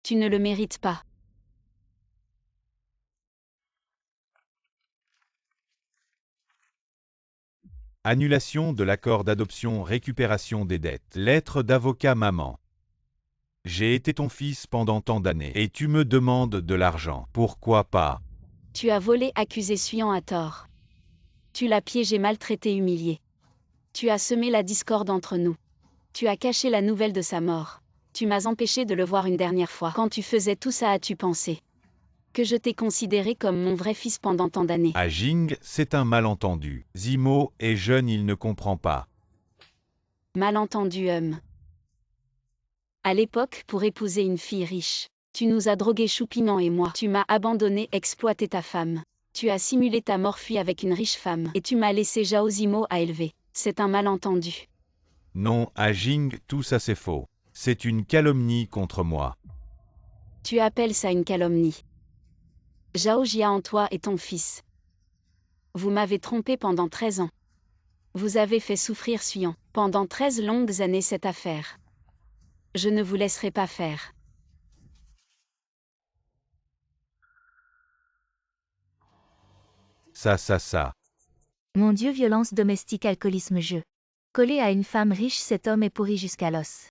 Tu ne le mérites pas. Annulation de l'accord d'adoption, récupération des dettes. Lettre d'avocat maman. J'ai été ton fils pendant tant d'années et tu me demandes de l'argent. Pourquoi pas? Tu as volé, accusé Suyan à tort. Tu l'as piégé, maltraité, humilié. Tu as semé la discorde entre nous. Tu as caché la nouvelle de sa mort. Tu m'as empêché de le voir une dernière fois. Quand tu faisais tout ça, as-tu pensé que je t'ai considéré comme mon vrai fils pendant tant d'années? À Jing, c'est un malentendu. Zimo est jeune, il ne comprend pas. Malentendu, À l'époque, pour épouser une fille riche, tu nous as drogués, Choupinan et moi. Tu m'as abandonné, exploité ta femme. Tu as simulé ta mort, fui avec une riche femme. Et tu m'as laissé Zhao Zimo à élever. C'est un malentendu. Non, à Jing, tout ça c'est faux. C'est une calomnie contre moi. Tu appelles ça une calomnie. Zhao Jia en toi est ton fils. Vous m'avez trompé pendant 13 ans. Vous avez fait souffrir Suyan pendant 13 longues années cette affaire. Je ne vous laisserai pas faire. Ça. Mon Dieu, violence domestique, alcoolisme, jeu. Collé à une femme riche, cet homme est pourri jusqu'à l'os.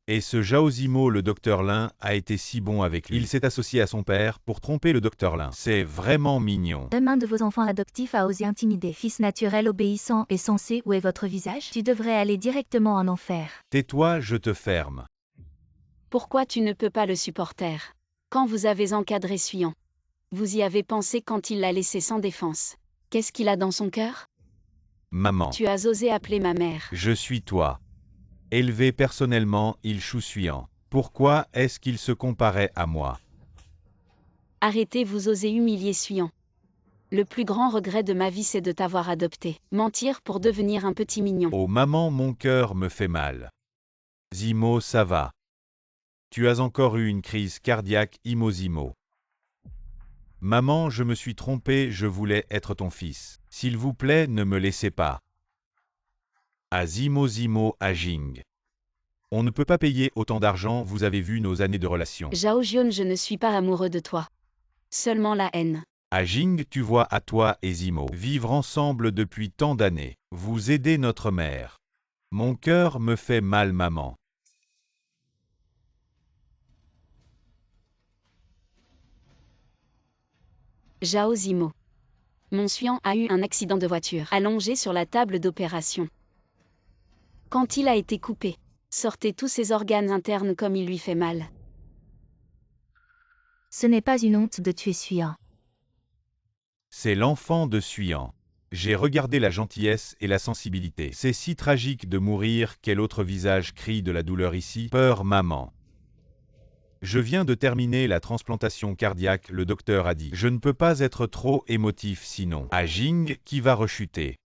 Et ce Zhao Zimo, le docteur Lin, a été si bon avec lui. Il s'est associé à son père pour tromper le docteur Lin. C'est vraiment mignon. Un de vos enfants adoptifs a osé intimider. Fils naturel, obéissant et sensé, où est votre visage? Tu devrais aller directement en enfer. Tais-toi, je te ferme. Pourquoi tu ne peux pas le supporter? Quand vous avez encadré Suyan, vous y avez pensé quand il l'a laissé sans défense. Qu'est-ce qu'il a dans son cœur? Maman. Tu as osé appeler ma mère. Je suis toi. Élevé personnellement, il choussuyant. Pourquoi est-ce qu'il se comparait à moi? Arrêtez, vous osez humilier Suyan. Le plus grand regret de ma vie, c'est de t'avoir adopté. Mentir pour devenir un petit mignon. Oh maman, mon cœur me fait mal. Zimo, ça va. Tu as encore eu une crise cardiaque, Zimo. Maman, je me suis trompé, je voulais être ton fils. S'il vous plaît, ne me laissez pas. À Zimo, à Jing. On ne peut pas payer autant d'argent, vous avez vu nos années de relation. Zhao Jian, je ne suis pas amoureux de toi. Seulement la haine. À Jing, tu vois, à toi et Zimo, vivre ensemble depuis tant d'années, vous aidez notre mère. Mon cœur me fait mal, maman. Zhao Zimo. Mon Suyan a eu un accident de voiture, allongé sur la table d'opération. Quand il a été coupé, sortez tous ses organes internes comme il lui fait mal. Ce n'est pas une honte de tuer Suyan. C'est l'enfant de Suyan. J'ai regardé la gentillesse et la sensibilité. C'est si tragique de mourir, quel autre visage crie de la douleur ici? Peur, maman. Je viens de terminer la transplantation cardiaque, le docteur a dit. Je ne peux pas être trop émotif sinon. À Jing, qui va rechuter.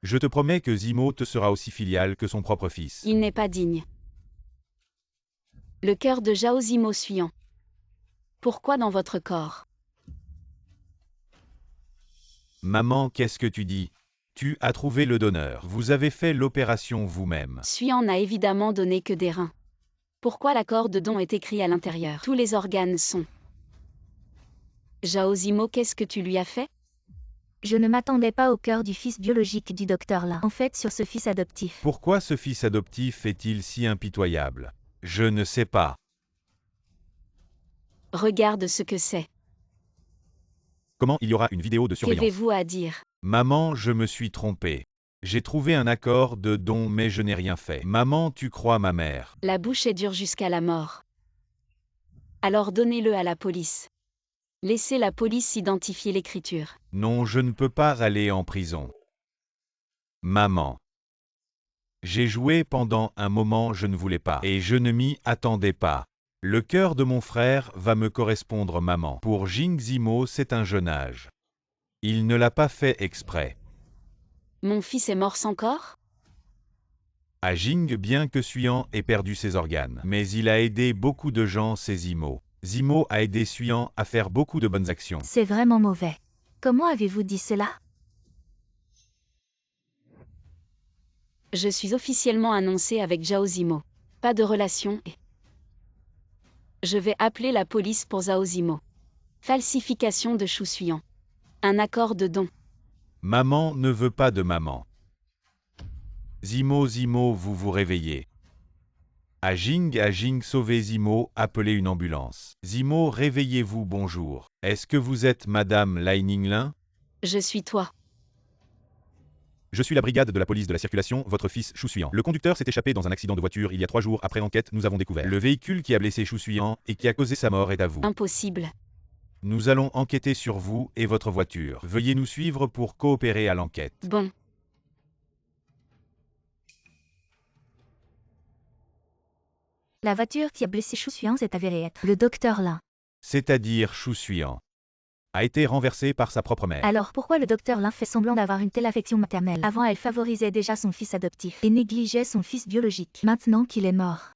Je te promets que Zimo te sera aussi filial que son propre fils. Il n'est pas digne. Le cœur de Zhao Zimo Suyan. Pourquoi dans votre corps? Maman, qu'est-ce que tu dis? Tu as trouvé le donneur. Vous avez fait l'opération vous-même. Suyan n'a évidemment donné que des reins. Pourquoi l'accord de don est écrit à l'intérieur? Tous les organes sont. Zhao Zimo, qu'est-ce que tu lui as fait? Je ne m'attendais pas au cœur du fils biologique du docteur Lin. En fait, sur ce fils adoptif. Pourquoi ce fils adoptif est-il si impitoyable? Je ne sais pas. Regarde ce que c'est. Comment il y aura une vidéo de surveillance? Qu'avez-vous à dire? Maman, je me suis trompé. J'ai trouvé un accord de don mais je n'ai rien fait. Maman, tu crois ma mère. La bouche est dure jusqu'à la mort. Alors donnez-le à la police. Laissez la police identifier l'écriture. Non, je ne peux pas aller en prison. Maman. J'ai joué pendant un moment, je ne voulais pas. Et je ne m'y attendais pas. Le cœur de mon frère va me correspondre, maman. Pour Jing Zimo, c'est un jeune âge. Il ne l'a pas fait exprès. Mon fils est mort sans corps? À Jing, bien que Suyan ait perdu ses organes, mais il a aidé beaucoup de gens, c'est Zimo. Zimo a aidé Suyan à faire beaucoup de bonnes actions. C'est vraiment mauvais. Comment avez-vous dit cela? Je suis officiellement annoncé avec Zhao Zimo. Pas de relation et... Je vais appeler la police pour Zhao Zimo. Falsification de Shu Suyan. Un accord de don. Maman ne veut pas de maman. Zimo, Zimo, vous vous réveillez. À Jing, sauvez Zimo, appelez une ambulance. Zimo, réveillez-vous, bonjour. Est-ce que vous êtes Madame Lai Ninglin? Je suis toi. Je suis la brigade de la police de la circulation, votre fils Shu Suyan. Le conducteur s'est échappé dans un accident de voiture il y a 3 jours. Après enquête, nous avons découvert. Le véhicule qui a blessé Shu Suyan et qui a causé sa mort est à vous. Impossible. Nous allons enquêter sur vous et votre voiture. Veuillez nous suivre pour coopérer à l'enquête. Bon. La voiture qui a blessé Shu Suyan s'est avérée être le docteur Lin. C'est-à-dire Shu Suyan a été renversé par sa propre mère. Alors pourquoi le docteur Lin fait semblant d'avoir une telle affection maternelle? Avant, elle favorisait déjà son fils adoptif et négligeait son fils biologique. Maintenant qu'il est mort,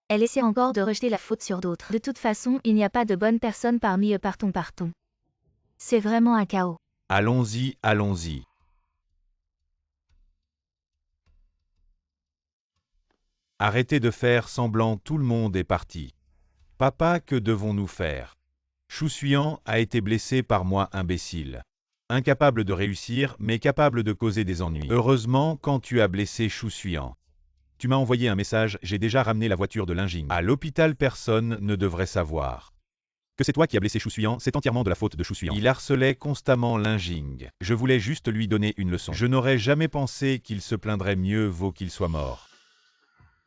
elle essaie encore de rejeter la faute sur d'autres. De toute façon, il n'y a pas de bonne personne parmi eux. Partons. C'est vraiment un chaos. Allons-y, allons-y. Arrêtez de faire semblant, tout le monde est parti. Papa, que devons-nous faire? Shu Suyan a été blessé par moi, imbécile. Incapable de réussir, mais capable de causer des ennuis. Heureusement, quand tu as blessé Shu Suyan, tu m'as envoyé un message, j'ai déjà ramené la voiture de Linjing. À l'hôpital, personne ne devrait savoir que c'est toi qui as blessé Shu Suyan, c'est entièrement de la faute de Shu Suyan. Il harcelait constamment Linjing. Je voulais juste lui donner une leçon. Je n'aurais jamais pensé qu'il se plaindrait, mieux vaut qu'il soit mort.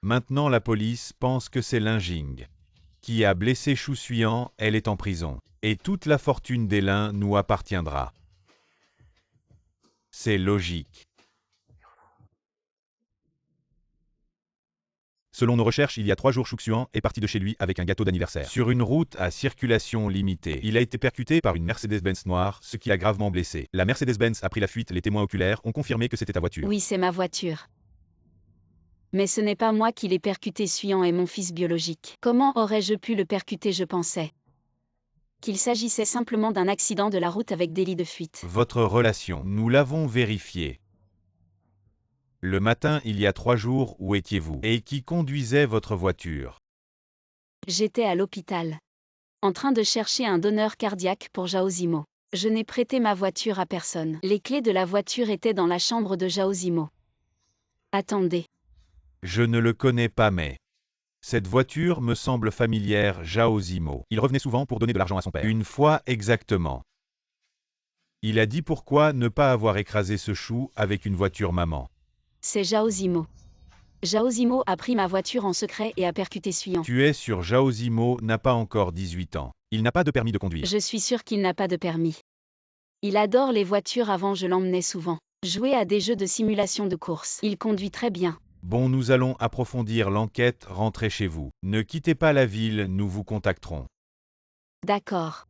Maintenant la police pense que c'est Linjing qui a blessé Shu Suyan, elle est en prison. Et toute la fortune des Lin nous appartiendra. C'est logique. Selon nos recherches, il y a 3 jours, Shu Suyan est parti de chez lui avec un gâteau d'anniversaire. Sur une route à circulation limitée, il a été percuté par une Mercedes-Benz noire, ce qui l'a gravement blessé. La Mercedes-Benz a pris la fuite, les témoins oculaires ont confirmé que c'était ta voiture. Oui, c'est ma voiture. Mais ce n'est pas moi qui l'ai percuté, Suyan est mon fils biologique. Comment aurais-je pu le percuter? Je pensais qu'il s'agissait simplement d'un accident de la route avec délit de fuite. Votre relation, nous l'avons vérifié. Le matin, il y a 3 jours, où étiez-vous? Et qui conduisait votre voiture? J'étais à l'hôpital, en train de chercher un donneur cardiaque pour Zhao Zimo. Je n'ai prêté ma voiture à personne. Les clés de la voiture étaient dans la chambre de Zhao Zimo. Attendez. Je ne le connais pas, mais cette voiture me semble familière. Zhao Zimo. Il revenait souvent pour donner de l'argent à son père. Une fois exactement. Il a dit pourquoi ne pas avoir écrasé ce chou avec une voiture maman. C'est Zhao Zimo. Zhao Zimo a pris ma voiture en secret et a percuté Suyan. Tu es sûr, Zhao Zimo n'a pas encore 18 ans. Il n'a pas de permis de conduire. Je suis sûr qu'il n'a pas de permis. Il adore les voitures, avant je l'emmenais souvent jouer à des jeux de simulation de course. Il conduit très bien. Bon, nous allons approfondir l'enquête, rentrez chez vous. Ne quittez pas la ville, nous vous contacterons. D'accord.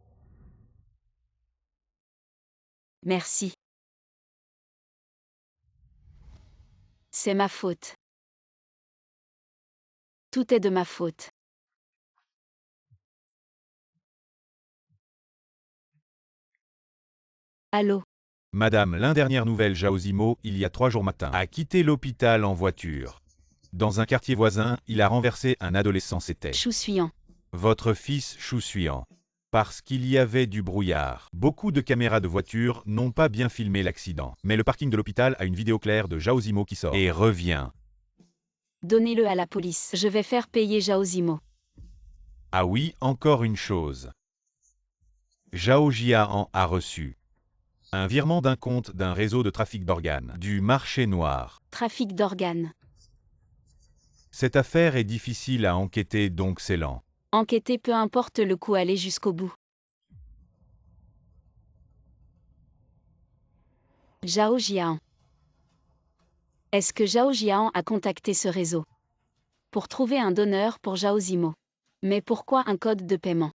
Merci. C'est ma faute. Tout est de ma faute. Allô? Madame, dernière nouvelle, Zhao Zimo, il y a 3 jours matin, a quitté l'hôpital en voiture. Dans un quartier voisin, il a renversé un adolescent, c'était Shu Suyan. votre fils Shu Suyan. Parce qu'il y avait du brouillard. Beaucoup de caméras de voiture n'ont pas bien filmé l'accident. Mais le parking de l'hôpital a une vidéo claire de Zhao Zimo qui sort et revient. Donnez-le à la police. Je vais faire payer Zhao Zimo. Ah oui, encore une chose. Zhao Jian a reçu Un virement d'un compte d'un réseau de trafic d'organes. Du marché noir. Trafic d'organes. Cette affaire est difficile à enquêter donc c'est lent. Enquêter peu importe le coup, aller jusqu'au bout. Zhao Jian. Est-ce que Zhao Jian a contacté ce réseau pour trouver un donneur pour Zhao Zimo? Mais pourquoi un code de paiement?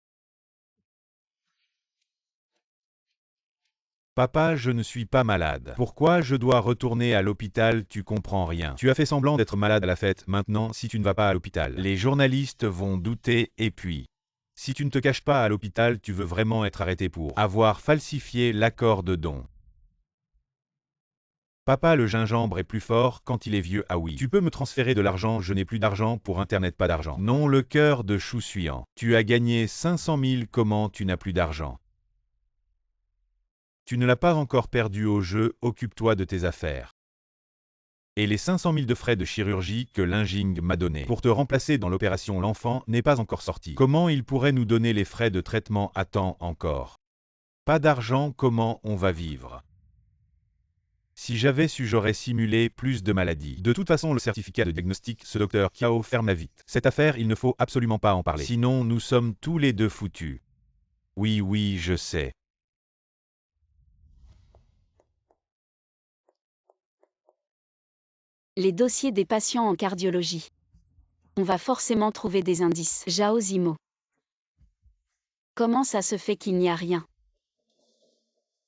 Papa, je ne suis pas malade. Pourquoi je dois retourner à l'hôpital? Tu comprends rien. Tu as fait semblant d'être malade à la fête. Maintenant, si tu ne vas pas à l'hôpital, les journalistes vont douter et puis... Si tu ne te caches pas à l'hôpital, tu veux vraiment être arrêté pour avoir falsifié l'accord de don. Papa, le gingembre est plus fort quand il est vieux. Ah oui. Tu peux me transférer de l'argent? Je n'ai plus d'argent pour Internet, pas d'argent. Non, le cœur de chou suant. Tu as gagné 500 000, comment tu n'as plus d'argent? Tu ne l'as pas encore perdu au jeu, occupe-toi de tes affaires. Et les 500 000 de frais de chirurgie que Linging m'a donné pour te remplacer dans l'opération, l'enfant n'est pas encore sorti. Comment il pourrait nous donner les frais de traitement à temps encore? Pas d'argent, comment on va vivre? Si j'avais su, j'aurais simulé plus de maladies. De toute façon, le certificat de diagnostic, ce docteur Kiao ferme vite. Cette affaire, il ne faut absolument pas en parler. Sinon, nous sommes tous les deux foutus. Oui, oui, je sais. Les dossiers des patients en cardiologie. On va forcément trouver des indices. Zhao Zimo. Comment ça se fait qu'il n'y a rien?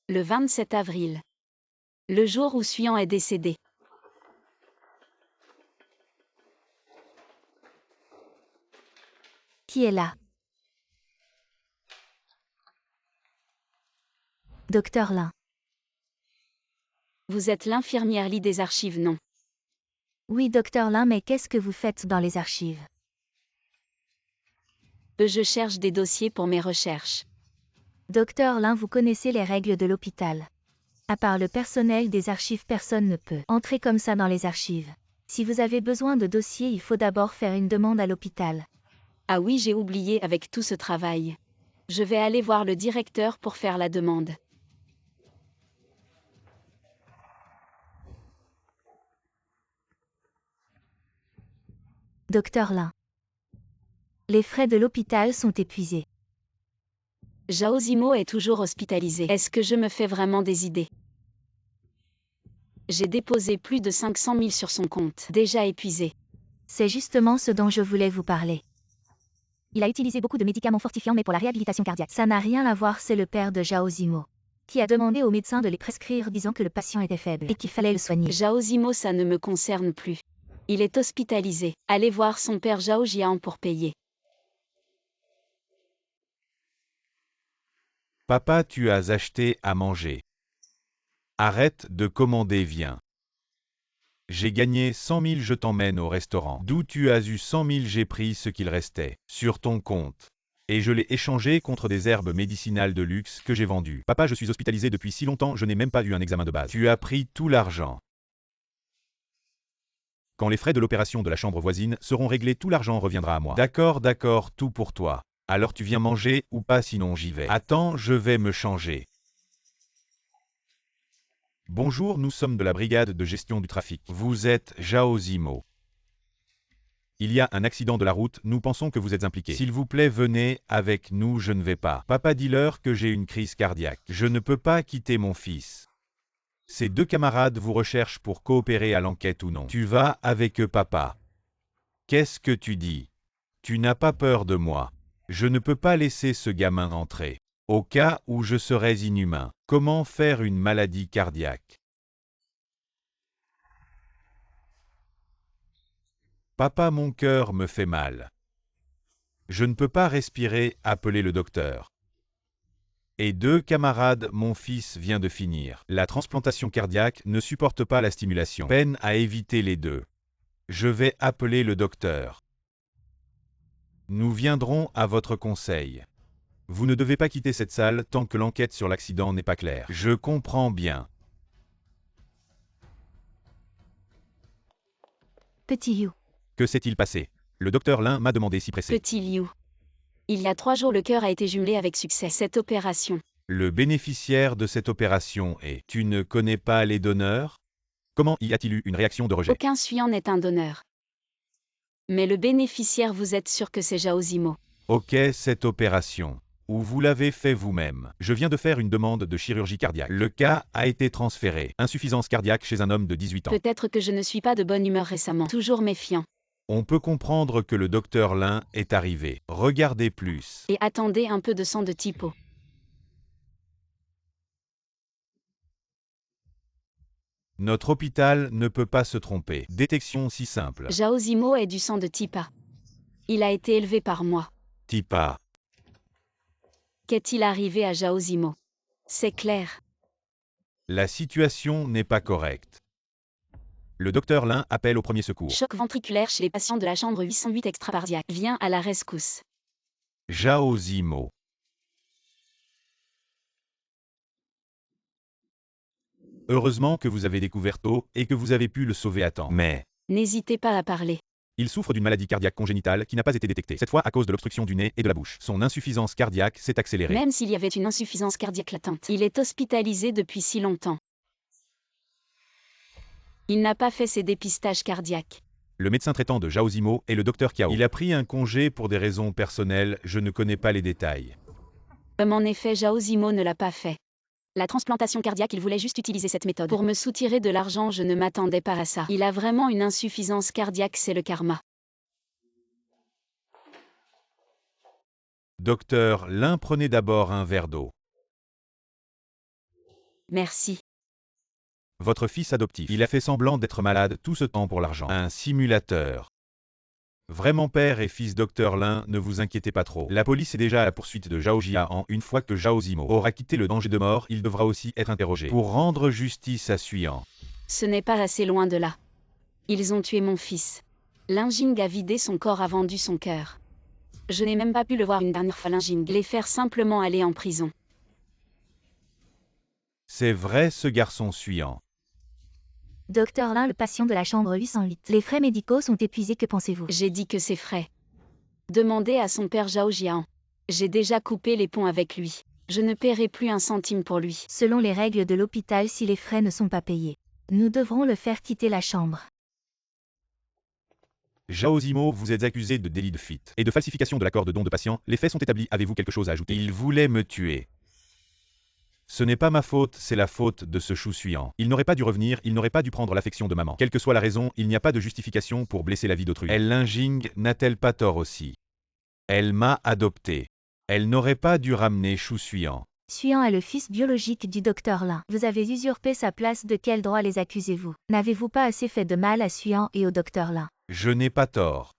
Le 27 avril. Le jour où Suyan est décédé. Qui est là? Docteur Lin. Vous êtes l'infirmière Li des archives, non? Oui, docteur Lin, mais qu'est-ce que vous faites dans les archives? Je cherche des dossiers pour mes recherches. Docteur Lin, vous connaissez les règles de l'hôpital. À part le personnel des archives, personne ne peut entrer comme ça dans les archives. Si vous avez besoin de dossiers, il faut d'abord faire une demande à l'hôpital. Ah oui, j'ai oublié avec tout ce travail. Je vais aller voir le directeur pour faire la demande. Docteur Lin. Les frais de l'hôpital sont épuisés. Zhao Zimo est toujours hospitalisé. Est-ce que je me fais vraiment des idées? J'ai déposé plus de 500 000 sur son compte, déjà épuisé. C'est justement ce dont je voulais vous parler. Il a utilisé beaucoup de médicaments fortifiants, mais pour la réhabilitation cardiaque. Ça n'a rien à voir, c'est le père de Zhao Zimo, qui a demandé au médecin de les prescrire disant que le patient était faible et qu'il fallait le soigner. Zhao Zimo, ça ne me concerne plus. Il est hospitalisé. Allez voir son père Zhao Jian pour payer. Papa, tu as acheté à manger. Arrête de commander, viens. J'ai gagné 100 000, je t'emmène au restaurant. D'où tu as eu 100 000? J'ai pris ce qu'il restait sur ton compte. Et je l'ai échangé contre des herbes médicinales de luxe que j'ai vendues. Papa, je suis hospitalisé depuis si longtemps, je n'ai même pas eu un examen de base. Tu as pris tout l'argent. Quand les frais de l'opération de la chambre voisine seront réglés, tout l'argent reviendra à moi. D'accord, d'accord, tout pour toi. Alors tu viens manger ou pas, sinon j'y vais. Attends, je vais me changer. Bonjour, nous sommes de la brigade de gestion du trafic. Vous êtes Zhao Zimo. Il y a un accident de la route, nous pensons que vous êtes impliqué. S'il vous plaît, venez avec nous, je ne vais pas. Papa, dis-leur que j'ai une crise cardiaque. Je ne peux pas quitter mon fils. Ces deux camarades vous recherchent pour coopérer à l'enquête ou non. Tu vas avec eux, papa. Qu'est-ce que tu dis? Tu n'as pas peur de moi? Je ne peux pas laisser ce gamin entrer. Au cas où je serais inhumain, comment faire une maladie cardiaque? Papa, mon cœur me fait mal. Je ne peux pas respirer, appelez le docteur. Et deux camarades, mon fils vient de finir. La transplantation cardiaque ne supporte pas la stimulation. Peine à éviter les deux. Je vais appeler le docteur. Nous viendrons à votre conseil. Vous ne devez pas quitter cette salle tant que l'enquête sur l'accident n'est pas claire. Je comprends bien. Petit You. Que s'est-il passé? Le docteur Lin m'a demandé si pressé. Petit Liu. Il y a 3 jours, le cœur a été jumelé avec succès. Cette opération Le bénéficiaire de cette opération est « Tu ne connais pas les donneurs ?» Comment y a-t-il eu une réaction de rejet? Aucun suivant n'est un donneur. Mais le bénéficiaire, vous êtes sûr que c'est Zhao Zimo? Ok, cette opération. Ou vous l'avez fait vous-même. Je viens de faire une demande de chirurgie cardiaque. Le cas a été transféré. Insuffisance cardiaque chez un homme de 18 ans. Peut-être que je ne suis pas de bonne humeur récemment. Toujours méfiant. On peut comprendre que le docteur Lin est arrivé. Regardez plus. Et attendez un peu de sang de typo. Notre hôpital ne peut pas se tromper. Détection si simple. Zhao Zimo est du sang de Tipa. Il a été élevé par moi. Tipa. Qu'est-il arrivé à Zhao Zimo? C'est clair. La situation n'est pas correcte. Le docteur Lin appelle au premier secours. Choc ventriculaire chez les patients de la chambre 808 extracardiaque. Viens à la rescousse. Zhao Zimo. Heureusement que vous avez découvert tôt et que vous avez pu le sauver à temps. Mais N'hésitez pas à parler. il souffre d'une maladie cardiaque congénitale qui n'a pas été détectée, cette fois à cause de l'obstruction du nez et de la bouche. Son insuffisance cardiaque s'est accélérée. Même s'il y avait une insuffisance cardiaque latente, il est hospitalisé depuis si longtemps. Il n'a pas fait ses dépistages cardiaques. Le médecin traitant de Zhao Zimo est le docteur Kiao. Il a pris un congé pour des raisons personnelles, je ne connais pas les détails. Comme en effet Zhao Zimo ne l'a pas fait. La transplantation cardiaque, il voulait juste utiliser cette méthode. Pour me soutirer de l'argent, je ne m'attendais pas à ça. Il a vraiment une insuffisance cardiaque, c'est le karma. Docteur Lin, prenez d'abord un verre d'eau. Merci. Votre fils adoptif, il a fait semblant d'être malade tout ce temps pour l'argent. Un simulateur. Vraiment père et fils docteur Lin, ne vous inquiétez pas trop. La police est déjà à la poursuite de Zhao Jian. Une fois que Zhao Zimo aura quitté le danger de mort, il devra aussi être interrogé pour rendre justice à Suyan. Ce n'est pas assez loin de là. Ils ont tué mon fils. Lin Jing a vidé son corps, a vendu son cœur. Je n'ai même pas pu le voir une dernière fois. Lin Jing, les faire simplement aller en prison. C'est vrai, ce garçon Suyan. Docteur Lin, le patient de la chambre 808. Les frais médicaux sont épuisés, que pensez-vous? J'ai dit que c'est frais. Demandez à son père Zhao Jian. J'ai déjà coupé les ponts avec lui. Je ne paierai plus un centime pour lui. Selon les règles de l'hôpital, si les frais ne sont pas payés, nous devrons le faire quitter la chambre. Zhao Zimo, vous êtes accusé de délit de fuite et de falsification de l'accord de don de patient. Les faits sont établis. Avez-vous quelque chose à ajouter? Il voulait me tuer. Ce n'est pas ma faute, c'est la faute de ce chou Suyan. Il n'aurait pas dû revenir, il n'aurait pas dû prendre l'affection de maman. Quelle que soit la raison, il n'y a pas de justification pour blesser la vie d'autrui. Elle Lin Jing n'a-t-elle pas tort aussi? Elle m'a adopté. Elle n'aurait pas dû ramener Chou Suyan. Suyan est le fils biologique du docteur Lin. Vous avez usurpé sa place, de quel droit les accusez-vous? N'avez-vous pas assez fait de mal à Suyan et au docteur Lin? Je n'ai pas tort.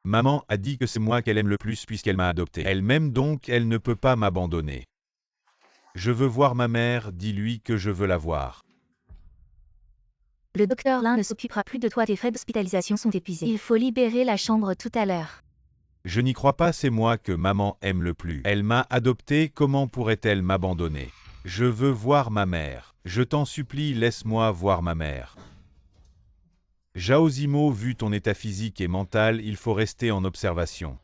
Maman a dit que c'est moi qu'elle aime le plus puisqu'elle m'a adopté. Elle m'aime donc, elle ne peut pas m'abandonner. Je veux voir ma mère, dis-lui que je veux la voir. Le docteur Lin ne s'occupera plus de toi, tes frais d'hospitalisation sont épuisés. Il faut libérer la chambre tout à l'heure. Je n'y crois pas, c'est moi que maman aime le plus. Elle m'a adopté, comment pourrait-elle m'abandonner? Je veux voir ma mère. Je t'en supplie, laisse-moi voir ma mère. Zhao Zimo, vu ton état physique et mental, il faut rester en observation.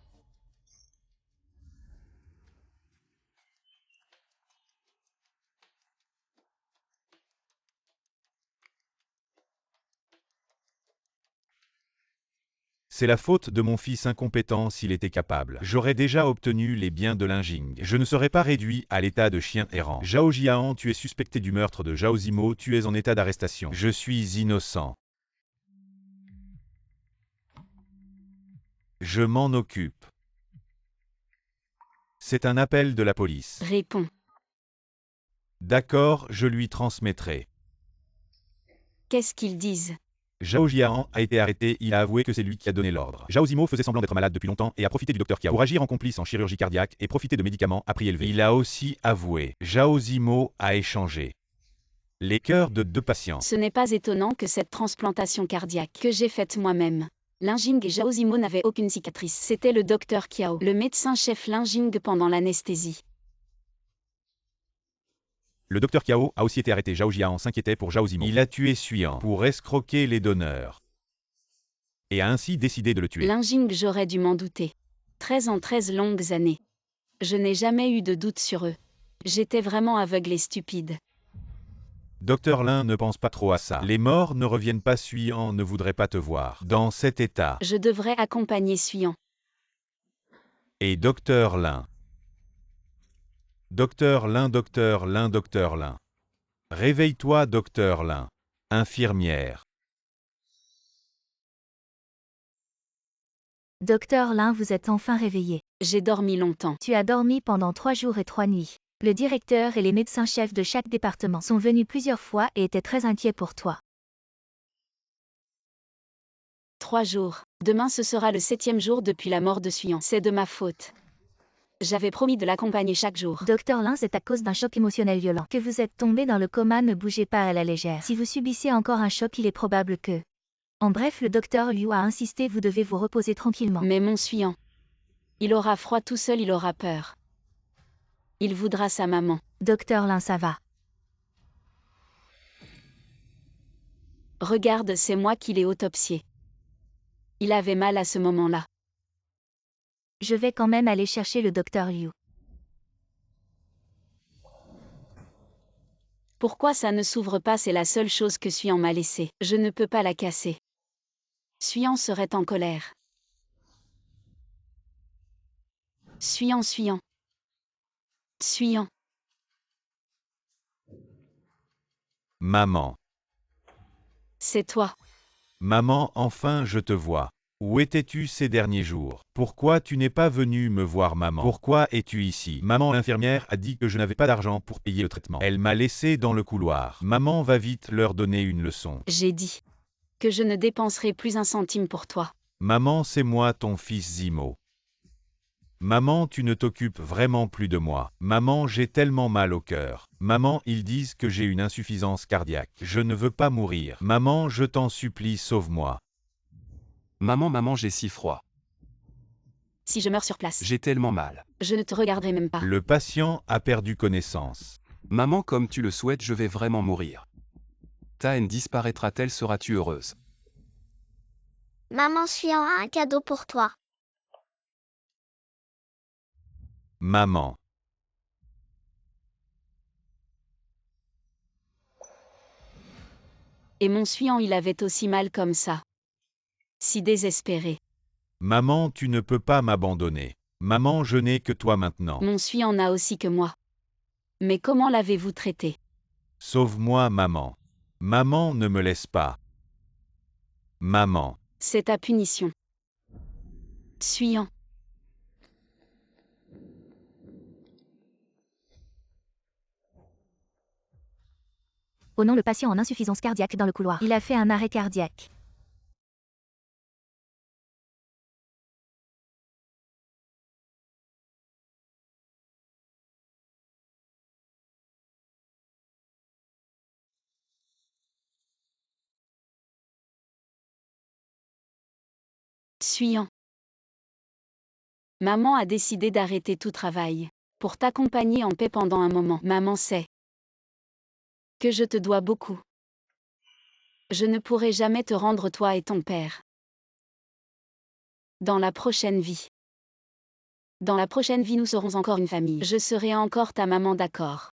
C'est la faute de mon fils incompétent s'il était capable. J'aurais déjà obtenu les biens de Lin Jing. Je ne serais pas réduit à l'état de chien errant. Zhao Jian, tu es suspecté du meurtre de Zhao Zimo, tu es en état d'arrestation. Je suis innocent. Je m'en occupe. C'est un appel de la police. Réponds. D'accord, je lui transmettrai. Qu'est-ce qu'ils disent? Zhao Jian a été arrêté, il a avoué que c'est lui qui a donné l'ordre. Zhao Zimo faisait semblant d'être malade depuis longtemps et a profité du docteur Kiao pour agir en complice en chirurgie cardiaque et profiter de médicaments à prix élevé. Il a aussi avoué. Zhao Zimo a échangé les cœurs de 2 patients. Ce n'est pas étonnant que cette transplantation cardiaque que j'ai faite moi-même. Lin Jing et Zhao Zimo n'avaient aucune cicatrice. C'était le docteur Kiao, le médecin-chef Lin Jing pendant l'anesthésie. Le docteur Kiao a aussi été arrêté. Zhao Jian s'inquiétait pour Zhao Zimo. Il a tué Suyan pour escroquer les donneurs et a ainsi décidé de le tuer. Lin Jing, j'aurais dû m'en douter. 13 longues années. Je n'ai jamais eu de doute sur eux. J'étais vraiment aveugle et stupide. Docteur Lin ne pense pas trop à ça. Les morts ne reviennent pas. Suyan ne voudrait pas te voir dans cet état. Je devrais accompagner Suyan. Et Docteur Lin. Docteur Lin, Docteur Lin, Docteur Lin. Réveille-toi, Docteur Lin. Infirmière. Docteur Lin, vous êtes enfin réveillé. J'ai dormi longtemps. Tu as dormi pendant 3 jours et 3 nuits. Le directeur et les médecins-chefs de chaque département sont venus plusieurs fois et étaient très inquiets pour toi. 3 jours. Demain ce sera le 7e jour depuis la mort de Suyan. C'est de ma faute. J'avais promis de l'accompagner chaque jour. Docteur Lin, c'est à cause d'un choc émotionnel violent que vous êtes tombé dans le coma. Ne bougez pas à la légère. Si vous subissez encore un choc, il est probable que... En bref, le docteur Liu a insisté, vous devez vous reposer tranquillement. Mais mon Suyan. Il aura froid tout seul, il aura peur. Il voudra sa maman. Docteur Lin, ça va. Regarde, c'est moi qui l'ai autopsié. Il avait mal à ce moment-là. Je vais quand même aller chercher le docteur Liu. Pourquoi ça ne s'ouvre pas? C'est la seule chose que Suyan m'a laissée. Je ne peux pas la casser. Suyan serait en colère. Suyan, Suyan. Suyan. Maman. C'est toi. Maman, enfin je te vois. Où étais-tu ces derniers jours? Pourquoi tu n'es pas venue me voir, maman? Pourquoi es-tu ici? Maman, l'infirmière a dit que je n'avais pas d'argent pour payer le traitement. Elle m'a laissé dans le couloir. Maman, va vite leur donner une leçon. J'ai dit que je ne dépenserai plus un centime pour toi. Maman, c'est moi ton fils Zimo. Maman, tu ne t'occupes vraiment plus de moi. Maman, j'ai tellement mal au cœur. Maman, ils disent que j'ai une insuffisance cardiaque. Je ne veux pas mourir. Maman, je t'en supplie, sauve-moi. Maman, j'ai si froid. Si je meurs sur place, J'ai tellement mal. je ne te regarderai même pas. Le patient a perdu connaissance. Maman, comme tu le souhaites, je vais vraiment mourir. Ta haine disparaîtra-t-elle? Seras-tu heureuse? Maman Suyan a un cadeau pour toi. Maman. Et mon Suyan, il avait aussi mal comme ça. Si désespéré. Maman, tu ne peux pas m'abandonner. Maman, je n'ai que toi maintenant. Mon Suyan n'a aussi que moi. Mais comment l'avez-vous traité? Sauve-moi, maman. Maman, ne me laisse pas. Maman. C'est ta punition. Suyan. Au nom le patient en insuffisance cardiaque dans le couloir. Il a fait un arrêt cardiaque. Suyan. Maman a décidé d'arrêter tout travail. Pour t'accompagner en paix pendant un moment. Maman sait que je te dois beaucoup. Je ne pourrai jamais te rendre toi et ton père. Dans la prochaine vie. Dans la prochaine vie, nous serons encore une famille. Je serai encore ta maman, d'accord?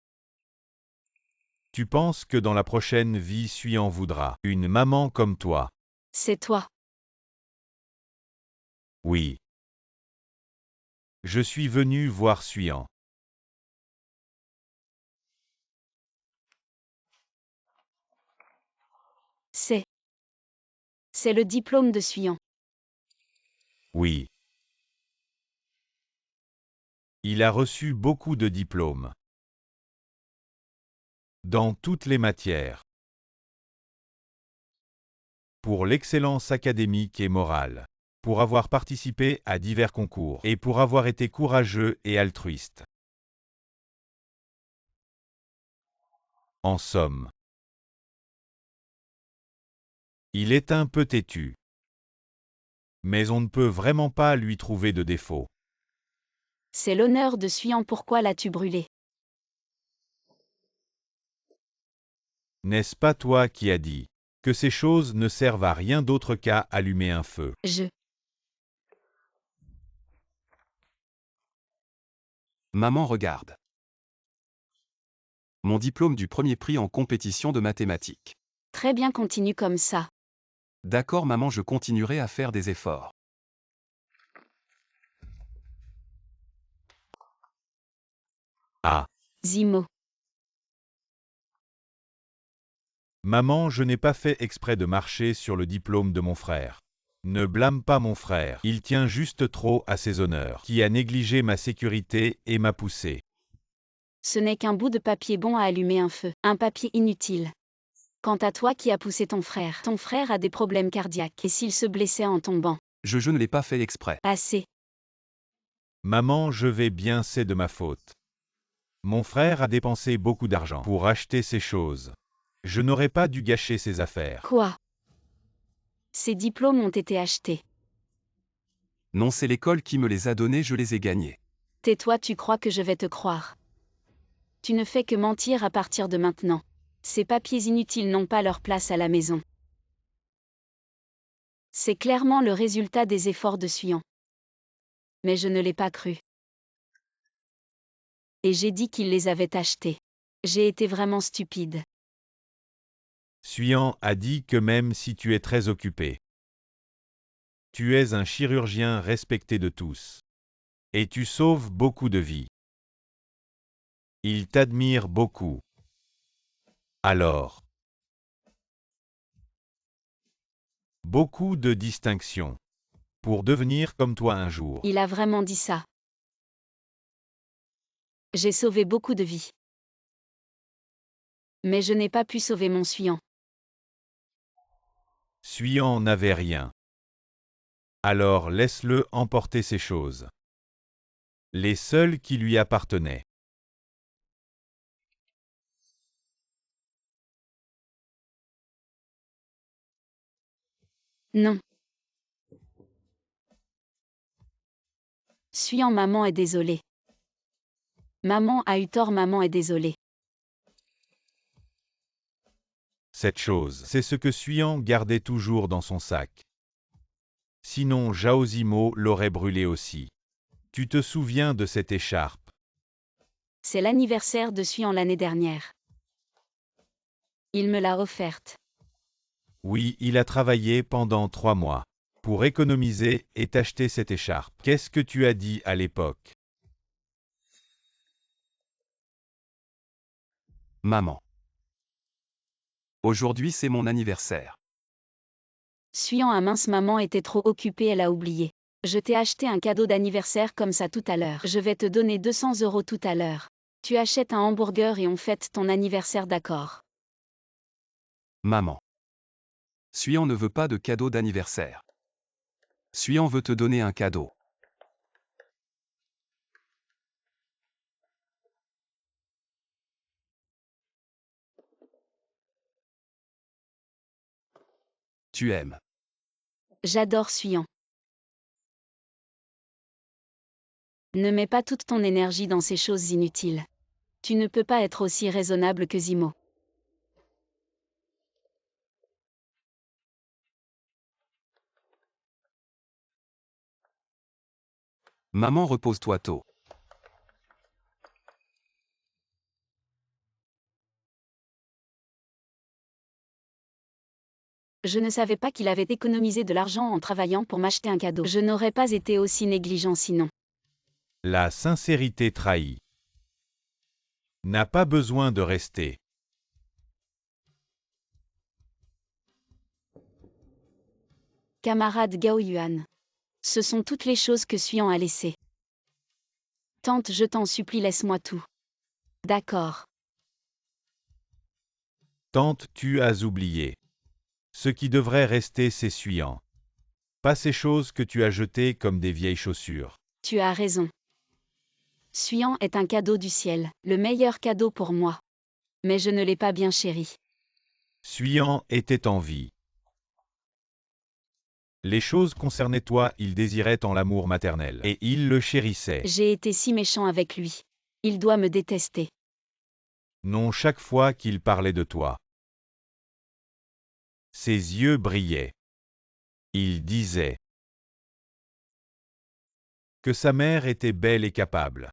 Tu penses que dans la prochaine vie, Suyan voudra une maman comme toi? C'est toi. Oui. Je suis venu voir Suyan. C'est le diplôme de Suyan. Oui. Il a reçu beaucoup de diplômes. Dans toutes les matières. Pour l'excellence académique et morale. Pour avoir participé à divers concours. Et pour avoir été courageux et altruiste. En somme. Il est un peu têtu. Mais on ne peut vraiment pas lui trouver de défaut. C'est l'honneur de Suyan. Pourquoi l'as-tu brûlé? N'est-ce pas toi qui as dit que ces choses ne servent à rien d'autre qu'à allumer un feu? Maman, regarde. Mon diplôme du premier prix en compétition de mathématiques. Très bien, continue comme ça. D'accord maman, je continuerai à faire des efforts. Ah. Zimo. Maman, je n'ai pas fait exprès de marcher sur le diplôme de mon frère. Ne blâme pas mon frère, il tient juste trop à ses honneurs, qui a négligé ma sécurité et m'a poussé. Ce n'est qu'un bout de papier bon à allumer un feu, un papier inutile. Quant à toi qui as poussé ton frère a des problèmes cardiaques, et s'il se blessait en tombant? Je ne l'ai pas fait exprès. Assez. Maman, je vais bien, c'est de ma faute. Mon frère a dépensé beaucoup d'argent pour acheter ces choses. Je n'aurais pas dû gâcher ses affaires. Quoi? Ces diplômes ont été achetés. Non, c'est l'école qui me les a donnés, je les ai gagnés. Tais-toi, tu crois que je vais te croire? Tu ne fais que mentir à partir de maintenant. Ces papiers inutiles n'ont pas leur place à la maison. C'est clairement le résultat des efforts de Suyan. Mais je ne l'ai pas cru. Et j'ai dit qu'il les avait achetés. J'ai été vraiment stupide. Suyan a dit que même si tu es très occupé, tu es un chirurgien respecté de tous. Et tu sauves beaucoup de vies. Il t'admire beaucoup. Alors, beaucoup de distinctions pour devenir comme toi un jour. Il a vraiment dit ça. J'ai sauvé beaucoup de vies. Mais je n'ai pas pu sauver mon Suyan. Suyan n'avait rien. Alors laisse-le emporter ses choses. Les seules qui lui appartenaient. Non. Suyan, maman est désolée. Maman a eu tort, maman est désolée. Cette chose, c'est ce que Suyan gardait toujours dans son sac. Sinon Zhao Zimo l'aurait brûlé aussi. Tu te souviens de cette écharpe? C'est l'anniversaire de Suyan l'année dernière. Il me l'a offerte. Oui, il a travaillé pendant 3 mois pour économiser et t'acheter cette écharpe. Qu'est-ce que tu as dit à l'époque? Maman. Aujourd'hui c'est mon anniversaire. Suyan, à mince, maman était trop occupée, elle a oublié. Je t'ai acheté un cadeau d'anniversaire comme ça tout à l'heure. Je vais te donner 200 € tout à l'heure. Tu achètes un hamburger et on fête ton anniversaire, d'accord? Maman. Suyan ne veut pas de cadeau d'anniversaire. Suyan veut te donner un cadeau. Tu aimes. J'adore Suyan. Ne mets pas toute ton énergie dans ces choses inutiles. Tu ne peux pas être aussi raisonnable que Zimo. Maman, repose-toi tôt. Je ne savais pas qu'il avait économisé de l'argent en travaillant pour m'acheter un cadeau. Je n'aurais pas été aussi négligent sinon. La sincérité trahie n'a pas besoin de rester. Camarade Gao Yuan. Ce sont toutes les choses que Suyan a laissées. Tante, je t'en supplie, laisse-moi tout. D'accord. Tante, tu as oublié. Ce qui devrait rester, c'est Suyan. Pas ces choses que tu as jetées comme des vieilles chaussures. Tu as raison. Suyan est un cadeau du ciel, le meilleur cadeau pour moi. Mais je ne l'ai pas bien chéri. Suyan était en vie. Les choses concernaient toi, il désirait en l'amour maternel, et il le chérissait. J'ai été si méchant avec lui. Il doit me détester. Non, chaque fois qu'il parlait de toi. Ses yeux brillaient. Il disait que sa mère était belle et capable,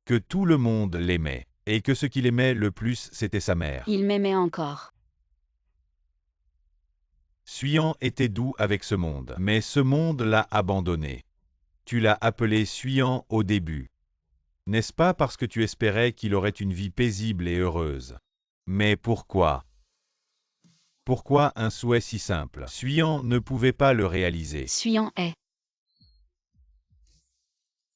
que tout le monde l'aimait, et que ce qu'il aimait le plus, c'était sa mère. Il m'aimait encore. Suyan était doux avec ce monde, mais ce monde l'a abandonné. Tu l'as appelé Suyan au début. N'est-ce pas parce que tu espérais qu'il aurait une vie paisible et heureuse? Mais pourquoi? Pourquoi un souhait si simple? Suyan ne pouvait pas le réaliser. Suyan est.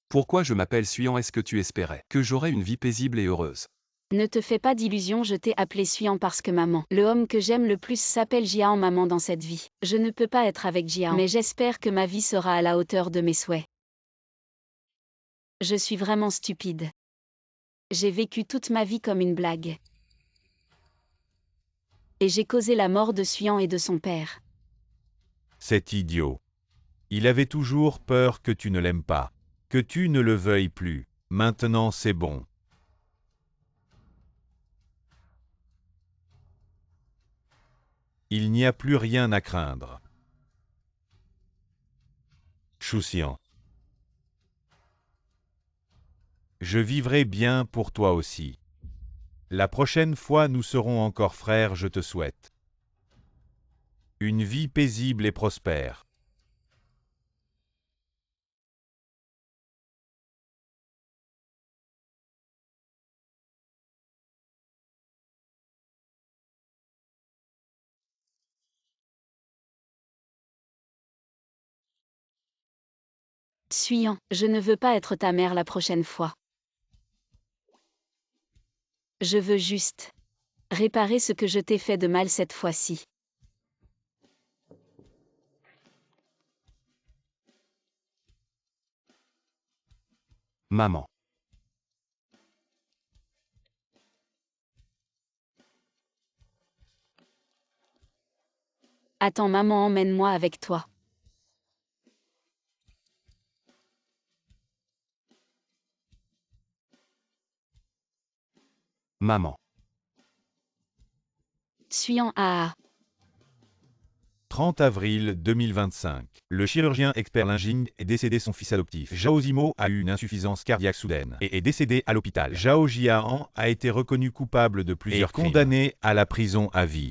Pourquoi je m'appelle Suyan? Est-ce que tu espérais que j'aurais une vie paisible et heureuse? Ne te fais pas d'illusions, je t'ai appelé Suyan parce que maman. Le homme que j'aime le plus s'appelle Jian maman dans cette vie. Je ne peux pas être avec Jian, mais j'espère que ma vie sera à la hauteur de mes souhaits. Je suis vraiment stupide. J'ai vécu toute ma vie comme une blague. Et j'ai causé la mort de Suyan et de son père. C'est idiot. Il avait toujours peur que tu ne l'aimes pas, que tu ne le veuilles plus. Maintenant c'est bon. Il n'y a plus rien à craindre. Chusian. Je vivrai bien pour toi aussi. La prochaine fois nous serons encore frères, je te souhaite. Une vie paisible et prospère. Suyan, je ne veux pas être ta mère la prochaine fois. Je veux juste réparer ce que je t'ai fait de mal cette fois-ci. Maman. Attends, maman, emmène-moi avec toi. Maman. Suyan a. 30 avril 2025. Le chirurgien expert Linging est décédé. Son fils adoptif, Zhao Zimo, a eu une insuffisance cardiaque soudaine et est décédé à l'hôpital. Zhao Jian a été reconnu coupable de plusieurs crimes, condamné à la prison à vie.